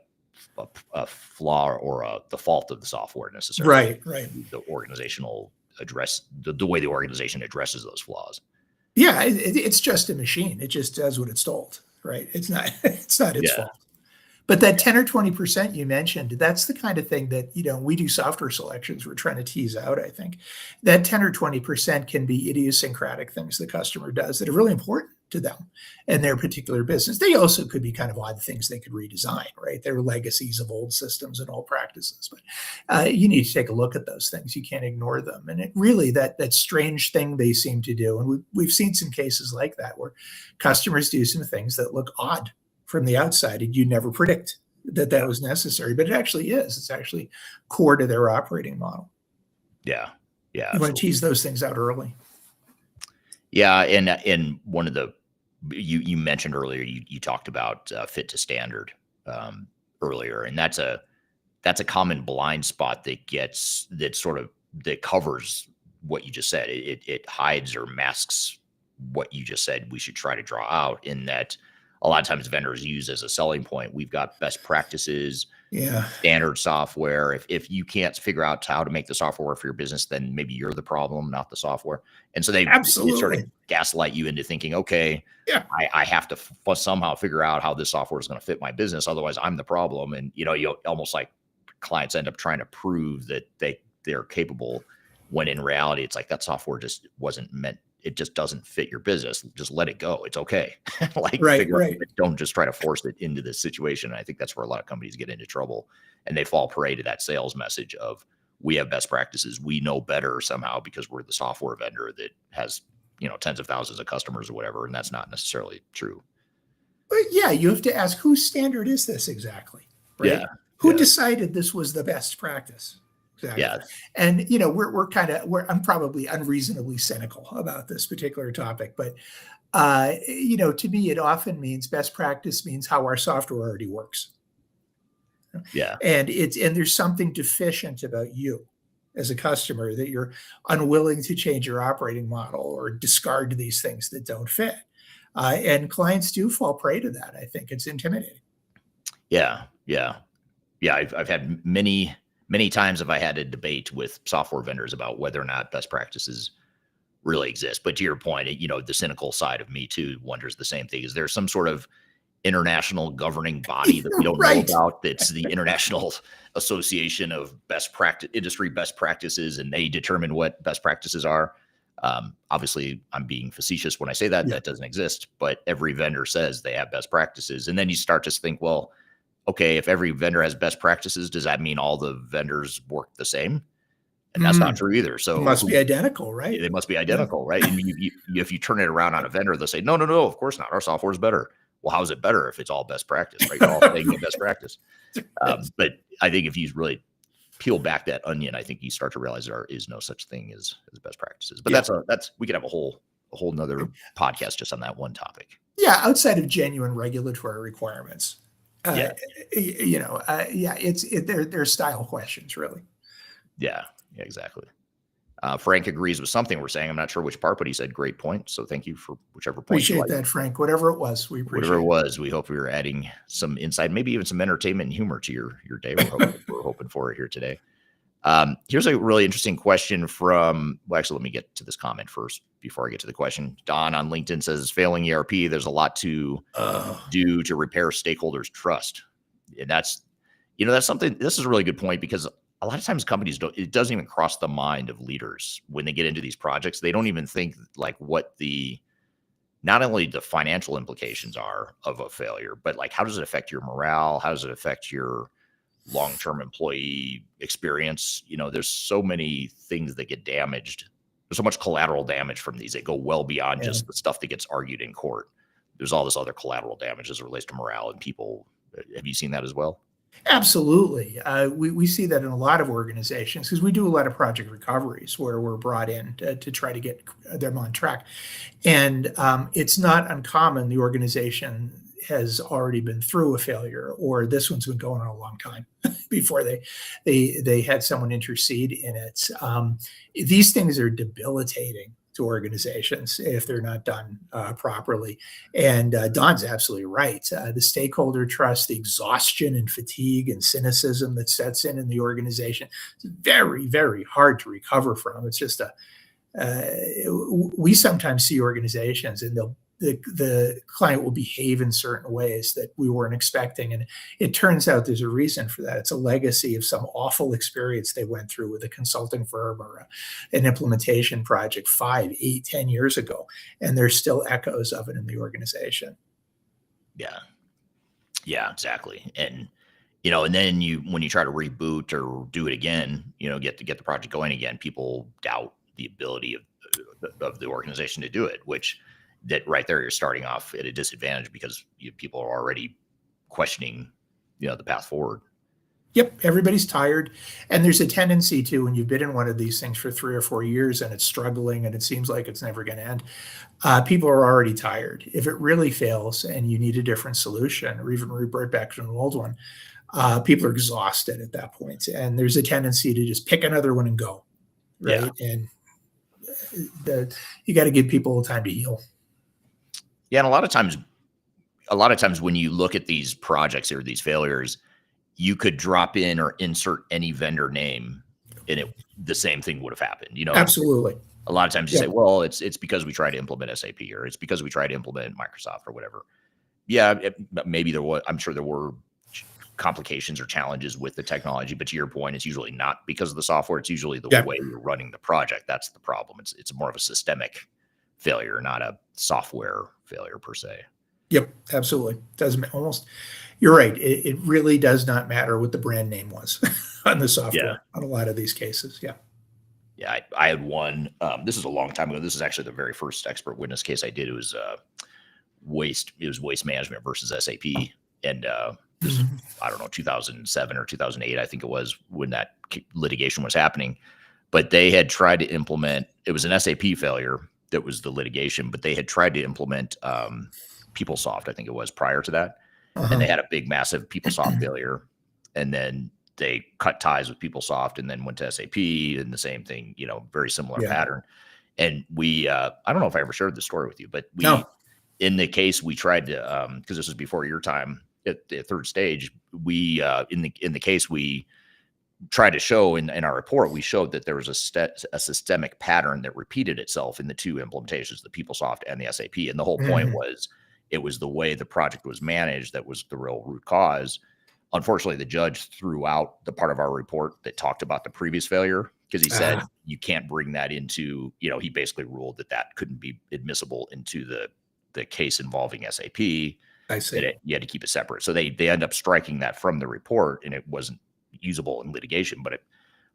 flaw or the fault of the software necessarily. Right. The organizational the way the organization addresses those flaws. Yeah, it's just a machine. It just does what it's told, right? It's not its fault. But that 10 or 20% you mentioned, that's the kind of thing that, we do software selections we're trying to tease out, I think. That 10 or 20% can be idiosyncratic things the customer does that are really important to them and their particular business. They also could be kind of odd things they could redesign, right? They're legacies of old systems and old practices. But you need to take a look at those things. You can't ignore them. And it really, that strange thing they seem to do, and we've seen some cases like that where customers do some things that look odd from the outside, and you never predict that was necessary, but it actually is. It's actually core to their operating model. Yeah. You want to tease those things out early. Yeah, and one of the you mentioned earlier, you talked about fit to standard earlier, and that's a common blind spot that covers what you just said. It hides or masks what you just said we should try to draw out, in that a lot of times vendors use as a selling point, we've got best practices, standard software. If you can't figure out how to make the software work for your business, then maybe you're the problem, not the software. And so they sort of gaslight you into thinking, okay, I have to somehow figure out how this software is going to fit my business. Otherwise I'm the problem. And, you almost like clients end up trying to prove that they're capable, when in reality, it's like that software just wasn't meant. it just doesn't fit your business, just let it go. It's okay. Like Right, right. don't just try to force it into this situation. And I think that's where a lot of companies get into trouble, and they fall prey to that sales message of, we have best practices, we know better somehow because we're the software vendor that has, tens of thousands of customers or whatever. And that's not necessarily true. But yeah, you have to ask, whose standard is this exactly? Right? Yeah. Who decided this was the best practice? Exactly. Yeah. And I'm probably unreasonably cynical about this particular topic, but to me, it often means best practice means how our software already works. Yeah. And there's something deficient about you as a customer that you're unwilling to change your operating model or discard these things that don't fit. And clients do fall prey to that. I think it's intimidating. Yeah. I've had many times have I had a debate with software vendors about whether or not best practices really exist. But to your point, the cynical side of me too wonders the same thing. Is there some sort of international governing body that we don't know about? That's the International Association of Industry Best Practices, and they determine what best practices are. Obviously, I'm being facetious when I say that. That doesn't exist, but every vendor says they have best practices. And then you start to think, well, okay, if every vendor has best practices, does that mean all the vendors work the same? And that's not true either. So it must be identical, right? They must be identical, right? And if you turn it around on a vendor, they'll say, no, of course not. Our software is better. Well, how is it better if it's all best practice, right? You're all saying best practice. But I think if you really peel back that onion, I think you start to realize there is no such thing as best practices. But that's we could have a whole nother podcast just on that one topic. Yeah, outside of genuine regulatory requirements. They're style questions, really. Yeah, exactly. Frank agrees with something we're saying. I'm not sure which part, but he said great point. So thank you for whichever point. Appreciate that, Frank. Whatever it was, we appreciate whatever it was. We hope we were adding some insight, maybe even some entertainment and humor to your day. We're hoping for it here today. Here's a really interesting question from, well, actually, let me get to this comment first before I get to the question. Don on LinkedIn says, failing ERP, there's a lot to do to repair stakeholders' trust. And that's something, this is a really good point, because a lot of times companies it doesn't even cross the mind of leaders when they get into these projects. They don't even think like what not only the financial implications are of a failure, but like, how does it affect your morale? How does it affect your long-term employee experience? There's so many things that get damaged. There's so much collateral damage from these. They go well beyond just the stuff that gets argued in court. There's all this other collateral damage as it relates to morale and people. Have you seen that as well? Absolutely. We see that in a lot of organizations because we do a lot of project recoveries where we're brought in to try to get them on track. And it's not uncommon. The organization has already been through a failure, or this one's been going on a long time before they had someone intercede in it. These things are debilitating to organizations if they're not done properly. And Don's absolutely right. The stakeholder trust, the exhaustion and fatigue and cynicism that sets in the organization, is very, very hard to recover from. It's just we sometimes see organizations and the client will behave in certain ways that we weren't expecting. And it turns out there's a reason for that. It's a legacy of some awful experience they went through with a consulting firm or an implementation project 5, 8, 10 years ago. And there's still echoes of it in the organization. Yeah, exactly. And, and then when you try to reboot or do it again, get the project going again, people doubt the ability of the organization to do it, which that right there, you're starting off at a disadvantage because people are already questioning, the path forward. Yep. Everybody's tired. And there's a tendency to, when you've been in one of these things for 3 or 4 years and it's struggling and it seems like it's never going to end, people are already tired. If it really fails and you need a different solution or even revert back to an old one, people are exhausted at that point. And there's a tendency to just pick another one and go. Right. Yeah. And you got to give people time to heal. Yeah, and a lot of times when you look at these projects or these failures, you could drop in or insert any vendor name, and the same thing would have happened. Absolutely. A lot of times you say, well, it's because we try to implement SAP, or it's because we try to implement Microsoft or whatever. Yeah, maybe there was. I'm sure there were complications or challenges with the technology, but to your point, it's usually not because of the software. It's usually the way you're running the project. That's the problem. It's more of a systemic failure, not a software failure per se. Yep, absolutely. Doesn't almost. You're right. It really does not matter what the brand name was on the software on a lot of these cases. Yeah. Yeah, I had one. This is a long time ago. This is actually the very first expert witness case I did. It was waste. It was waste management versus SAP, and this is, I don't know, 2007 or 2008, I think it was, when that litigation was happening. But they had tried to implement. It was an SAP failure that was the litigation, but they had tried to implement PeopleSoft, I think it was, prior to that, and they had a big, massive PeopleSoft failure, and then they cut ties with PeopleSoft and then went to SAP, and the same thing, very similar pattern. And we, I don't know if I ever shared this story with you, but we, in the case, we tried to, because this was before your time at the third stage, we, in the case, we tried to show in our report, we showed that there was a systemic pattern that repeated itself in the two implementations, the PeopleSoft and the SAP. And the whole point was, it was the way the project was managed that was the real root cause. Unfortunately, the judge threw out the part of our report that talked about the previous failure, because he said you can't bring that into, he basically ruled that couldn't be admissible into the case involving SAP. I see. You had to keep it separate. So they end up striking that from the report, and it wasn't usable in litigation. But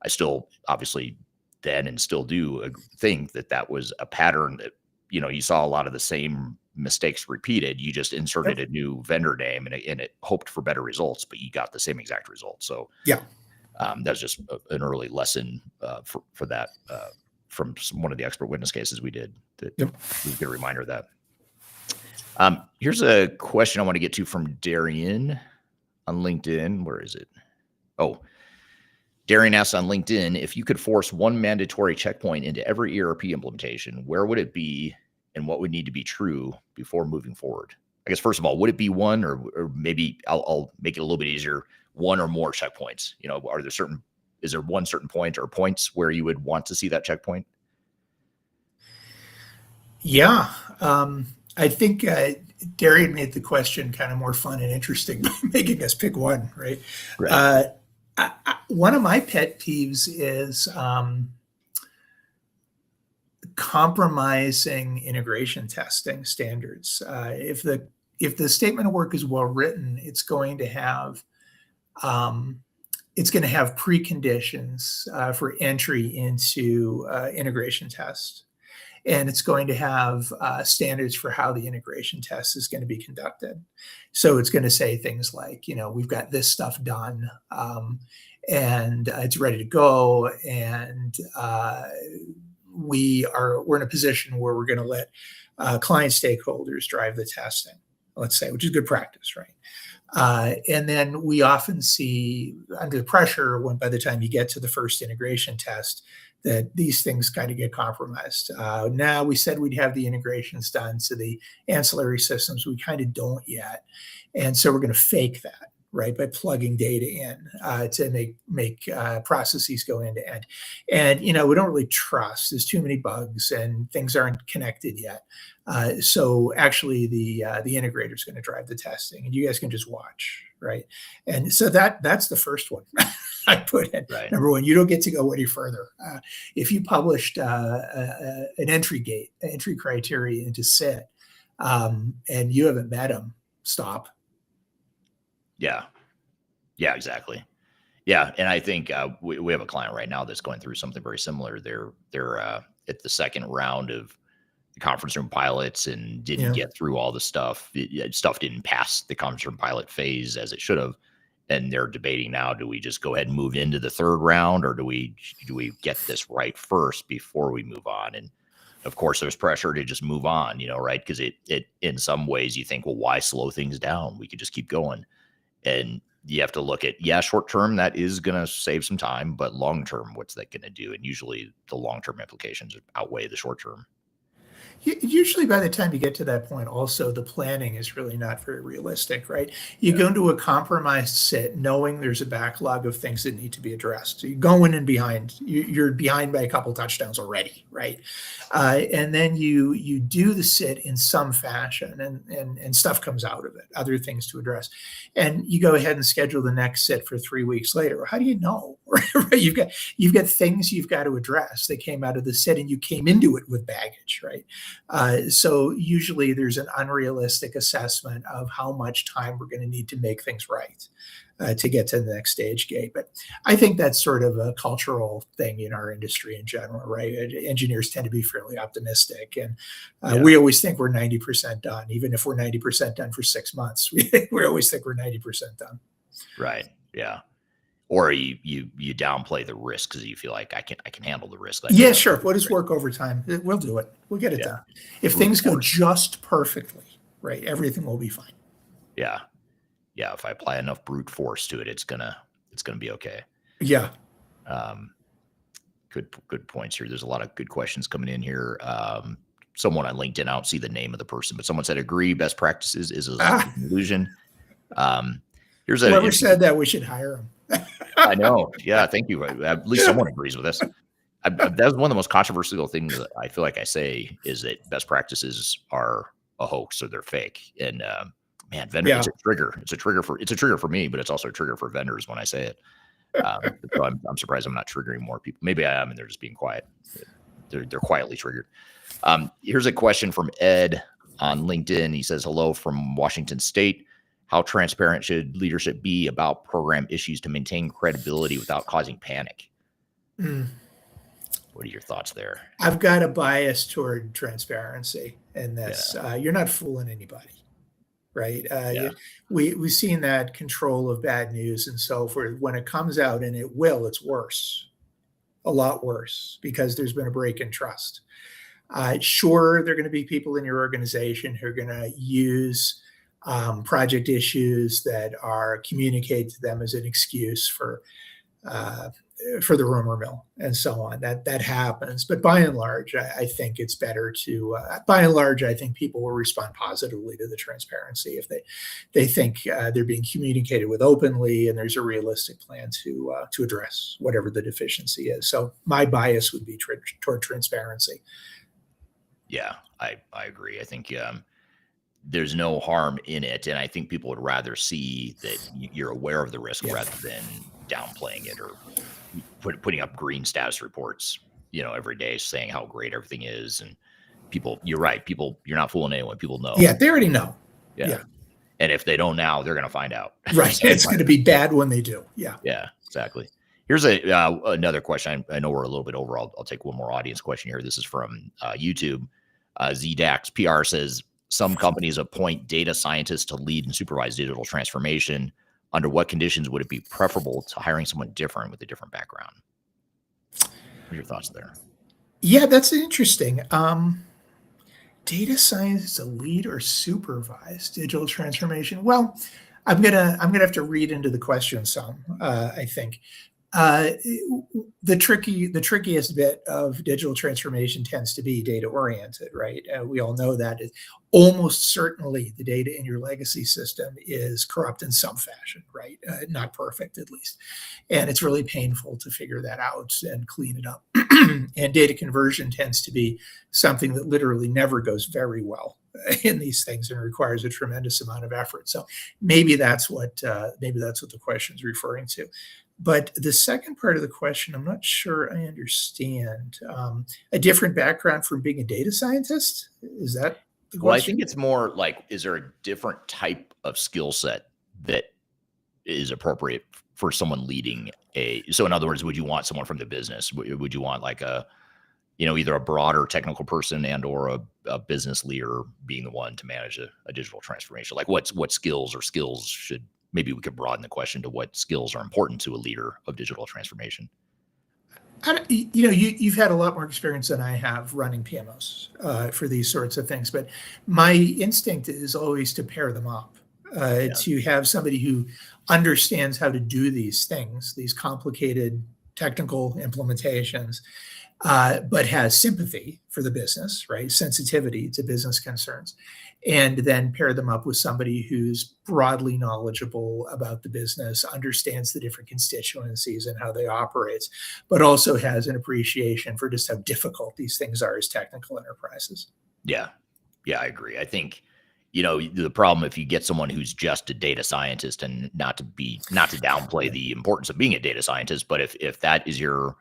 I still, obviously, then and still do think that was a pattern that, you saw a lot of the same mistakes repeated. You just inserted a new vendor name and it hoped for better results, but you got the same exact result. So that's just an early lesson for that from one of the expert witness cases we did. That was a good reminder of that. Here's a question I want to get to from Darian on LinkedIn. Where is it? Oh, Darian asks on LinkedIn, if you could force one mandatory checkpoint into every ERP implementation, where would it be and what would need to be true before moving forward? I guess, first of all, would it be one, or maybe I'll make it a little bit easier, one or more checkpoints? Is there one certain point or points where you would want to see that checkpoint? Yeah. I think Darian made the question kind of more fun and interesting by making us pick one, right? One of my pet peeves is compromising integration testing standards. If the statement of work is well written, it's going to have preconditions for entry into integration test, and it's going to have standards for how the integration test is going to be conducted. So it's going to say things like, we've got this stuff done, and it's ready to go, and we're in a position where we're going to let client stakeholders drive the testing, let's say, which is good practice, right? And then we often see under pressure, when by the time you get to the first integration test, that these things kind of get compromised. Now, we said we'd have the integrations done to the ancillary systems. We kind of don't yet. And so we're going to fake that, right, by plugging data in to make processes go end to end. And, we don't really trust. There's too many bugs and things aren't connected yet. So actually the integrator is going to drive the testing, and you guys can just watch, right? And so that's the first one I put in. Right. Number one, you don't get to go any further. If you published an entry criteria into SIT, and you haven't met them, stop. Yeah, exactly. Yeah, and I think we have a client right now that's going through something very similar. They're at the second round of the conference room pilots and didn't get through all the stuff. Stuff didn't pass the conference room pilot phase as it should have, and they're debating now: do we just go ahead and move into the third round, or do we get this right first before we move on? And of course, there's pressure to just move on, right? Because it in some ways you think, well, why slow things down? We could just keep going. And you have to look at, short term, that is going to save some time, but long term, what's that going to do? And usually the long term implications outweigh the short term. Usually by the time you get to that point, also the planning is really not very realistic, right? You go into a compromised SIT knowing there's a backlog of things that need to be addressed. So you're going in behind. You're behind by a couple touchdowns already, right? And then you do the SIT in some fashion, and stuff comes out of it, other things to address. And you go ahead and schedule the next SIT for 3 weeks later. How do you know? right? You've got things you've got to address. They came out of the set, and you came into it with baggage, right? So usually there's an unrealistic assessment of how much time we're going to need to make things right to get to the next stage gate. But I think that's sort of a cultural thing in our industry in general, right? Engineers tend to be fairly optimistic, and we always think we're 90% done, even if we're 90% done for 6 months. We always think we're 90% done. Right. Yeah. Or you downplay the risk because you feel like I can handle the risk. Yeah, sure. What is work overtime? We'll do it. We'll get it done. If things go just perfectly, right, everything will be fine. Yeah. Yeah. If I apply enough brute force to it, it's gonna be okay. Yeah. Good points here. There's a lot of good questions coming in here. Someone on LinkedIn, I don't see the name of the person, but someone said, agree, best practices is an illusion. Here's whoever said that, we should hire him. I know. Yeah. Thank you. At least someone agrees with us. That's one of the most controversial things that I feel like I say is that best practices are a hoax or they're fake. And man, vendors, it's a trigger. It's a trigger for me, but it's also a trigger for vendors when I say it. So I'm surprised I'm not triggering more people. Maybe I am, and they're just being quiet. They're quietly triggered. Here's a question from Ed on LinkedIn. He says, hello from Washington State. How transparent should leadership be about program issues to maintain credibility without causing panic? What are your thoughts there? I've got a bias toward transparency in this. You're not fooling anybody, right? We've seen that control of bad news and so forth. When it comes out, and it's worse, a lot worse, because there's been a break in trust. Sure, there are going to be people in your organization who are going to use project issues that are communicated to them as an excuse for the rumor mill and so on. That happens. But by and large, I think it's better to, I think people will respond positively to the transparency if they think they're being communicated with openly and there's a realistic plan to address whatever the deficiency is. So my bias would be toward transparency. Yeah, I agree. I think there's no harm in it. And I think people would rather see that you're aware of the risk rather than downplaying it or putting up green status reports, every day saying how great everything is. And people, you're right. You're not fooling anyone. People know. Yeah. They already know. Yeah. And if they don't now, they're going to find out. Right. It's going to be bad when they do. Yeah. Yeah, exactly. Here's another question. I know we're a little bit over. I'll take one more audience question here. This is from YouTube. ZDAX PR says, some companies appoint data scientists to lead and supervise digital transformation. Under what conditions would it be preferable to hiring someone different with a different background? What are your thoughts there? Yeah, that's interesting. Data science to lead or supervise digital transformation. Well, I'm gonna have to read into the question some. I think the trickiest bit of digital transformation tends to be data oriented, right? We all know that almost certainly the data in your legacy system is corrupt in some fashion, right? Not perfect, at least. And it's really painful to figure that out and clean it up. And data conversion tends to be something that literally never goes very well in these things and requires a tremendous amount of effort. So maybe that's what the question is referring to. But the second part of the question, I'm not sure I understand. A different background from being a data scientist? Is that the question? Well, I think it's more like, is there a different type of skill set that is appropriate for someone leading so in other words, would you want someone from the business? Would you want like either a broader technical person and or a business leader being the one to manage a digital transformation? Like what skills should, maybe we could broaden the question to what skills are important to a leader of digital transformation. You've had a lot more experience than I have running PMOs for these sorts of things, but my instinct is always to pair them up, to have somebody who understands how to do these things, these complicated technical implementations, but has sympathy for the business, right? Sensitivity to business concerns, and then pair them up with somebody who's broadly knowledgeable about the business, understands the different constituencies and how they operate, but also has an appreciation for just how difficult these things are as technical enterprises. Yeah, I agree. I think The problem if you get someone who's just a data scientist, and not to downplay the importance of being a data scientist, but if that is your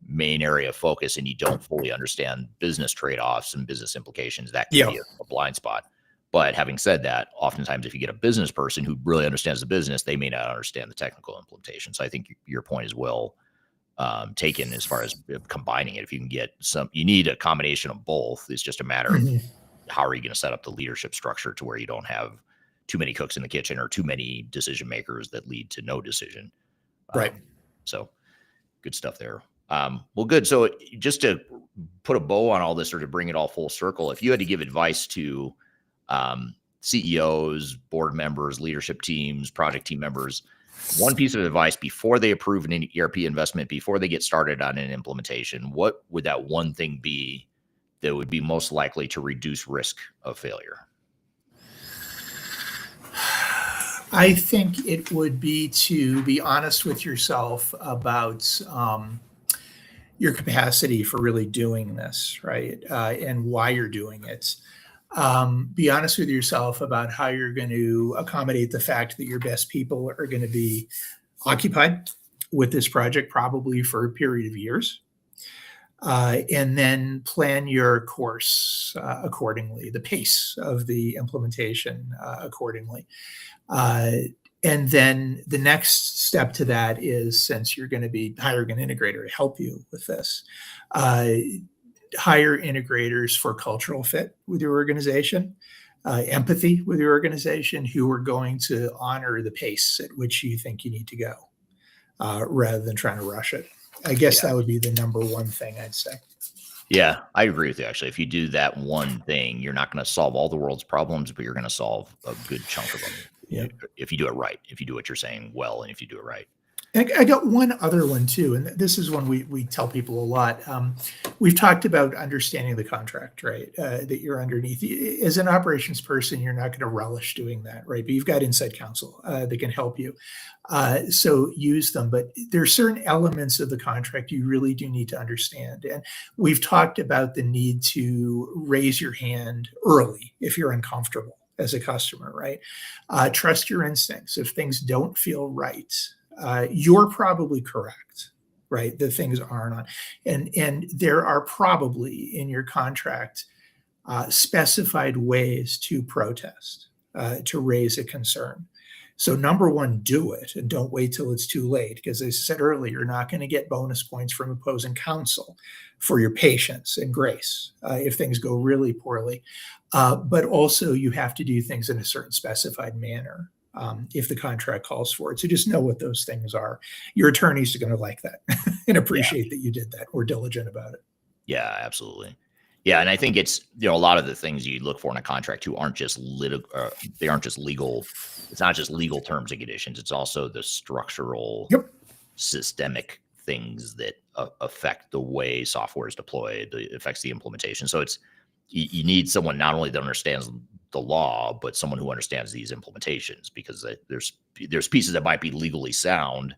main area of focus and you don't fully understand business trade-offs and business implications, that can be a blind spot. But having said that, oftentimes if you get a business person who really understands the business, they may not understand the technical implementation. So I think your point is well taken as far as combining it. If you can get you need a combination of both. It's just a matter of how are you going to set up the leadership structure to where you don't have too many cooks in the kitchen or too many decision makers that lead to no decision. Right. So good stuff there. Well, good. So just to put a bow on all this, or to bring it all full circle, if you had to give advice to CEOs, board members, leadership teams, project team members, one piece of advice before they approve an ERP investment, before they get started on an implementation, what would that one thing be that would be most likely to reduce risk of failure? I think it would be to be honest with yourself about your capacity for really doing this, right? And why you're doing it. Be honest with yourself about how you're going to accommodate the fact that your best people are going to be occupied with this project probably for a period of years. And then plan your course accordingly, the pace of the implementation accordingly. And then the next step to that is, since you're going to be hiring an integrator to help you with this, hire integrators for cultural fit with your organization, empathy with your organization, who are going to honor the pace at which you think you need to go, rather than trying to rush it. I guess that would be the number one thing I'd say. Yeah, I agree with you. Actually, if you do that one thing, you're not going to solve all the world's problems, but you're going to solve a good chunk of them. Yeah. If you do it right, if you do what you're saying well, and if you do it right. And I got one other one too, and this is one we tell people a lot. We've talked about understanding the contract, right? That you're underneath. As an operations person, you're not going to relish doing that, right? But you've got inside counsel that can help you. So use them. But there are certain elements of the contract you really do need to understand. And we've talked about the need to raise your hand early if you're uncomfortable as a customer, right? Trust your instincts. If things don't feel right, you're probably correct, right? The things aren't on. And there are probably in your contract specified ways to protest, to raise a concern. So number one, do it, and don't wait till it's too late. Because as I said earlier, you're not going to get bonus points from opposing counsel for your patience and grace if things go really poorly. But also you have to do things in a certain specified manner if the contract calls for it. So just know what those things are. Your attorneys are going to like that and appreciate that you did that, or diligent about it. Yeah, absolutely. Yeah, and I think it's a lot of the things you look for in a contract too aren't just they aren't just legal. It's not just legal terms and conditions. It's also the structural, systemic things that affect the way software is deployed. It affects the implementation. So you need someone not only that understands the law, but someone who understands these implementations, because there's pieces that might be legally sound,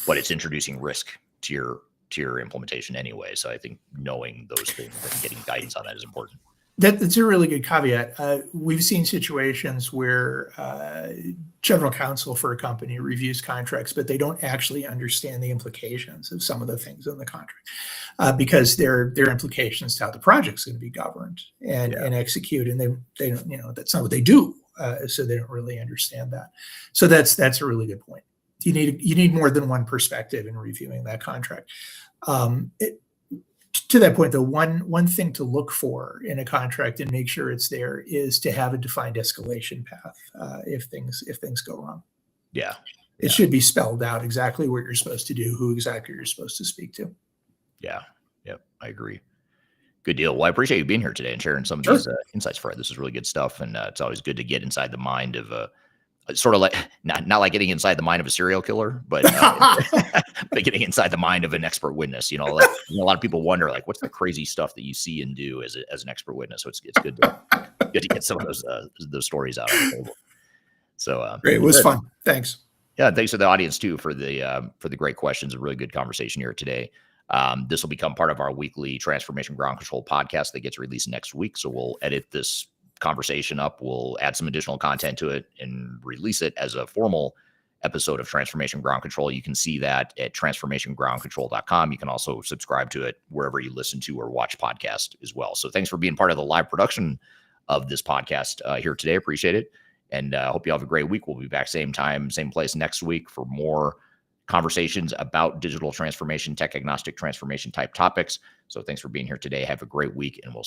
but it's introducing risk to your implementation anyway. So I think knowing those things and getting guidance on that is important. That's a really good caveat. We've seen situations where general counsel for a company reviews contracts, but they don't actually understand the implications of some of the things in the contract, because they're implications to how the project's going to be governed and executed, and they don't, that's not what they do, so they don't really understand that. So that's a really good point. You need more than one perspective in reviewing that contract. To that point, though, one thing to look for in a contract and make sure it's there is to have a defined escalation path if things go wrong. Yeah, it should be spelled out exactly what you're supposed to do, who exactly you're supposed to speak to. Yeah, yep, I agree. Good deal. Well, I appreciate you being here today and sharing some of these insights, Fred. This is really good stuff, and it's always good to get inside the mind of sort of like not like getting inside the mind of a serial killer, but but getting inside the mind of an expert witness. A lot of people wonder, like, what's the crazy stuff that you see and do as an expert witness. So it's good to get some of those stories out on the table. So great, it was fun. Thanks. Yeah, thanks to the audience too for the great questions. A really good conversation here today. This will become part of our weekly Transformation Ground Control podcast that gets released next week. So we'll edit this conversation up, we'll add some additional content to it and release it as a formal episode of Transformation Ground Control. You can see that at transformationgroundcontrol.com. You can also subscribe to it wherever you listen to or watch podcasts as well. So thanks for being part of the live production of this podcast here today. Appreciate it. And hope you have a great week. We'll be back same time, same place next week for more conversations about digital transformation, tech agnostic transformation type topics. So thanks for being here today. Have a great week, and we'll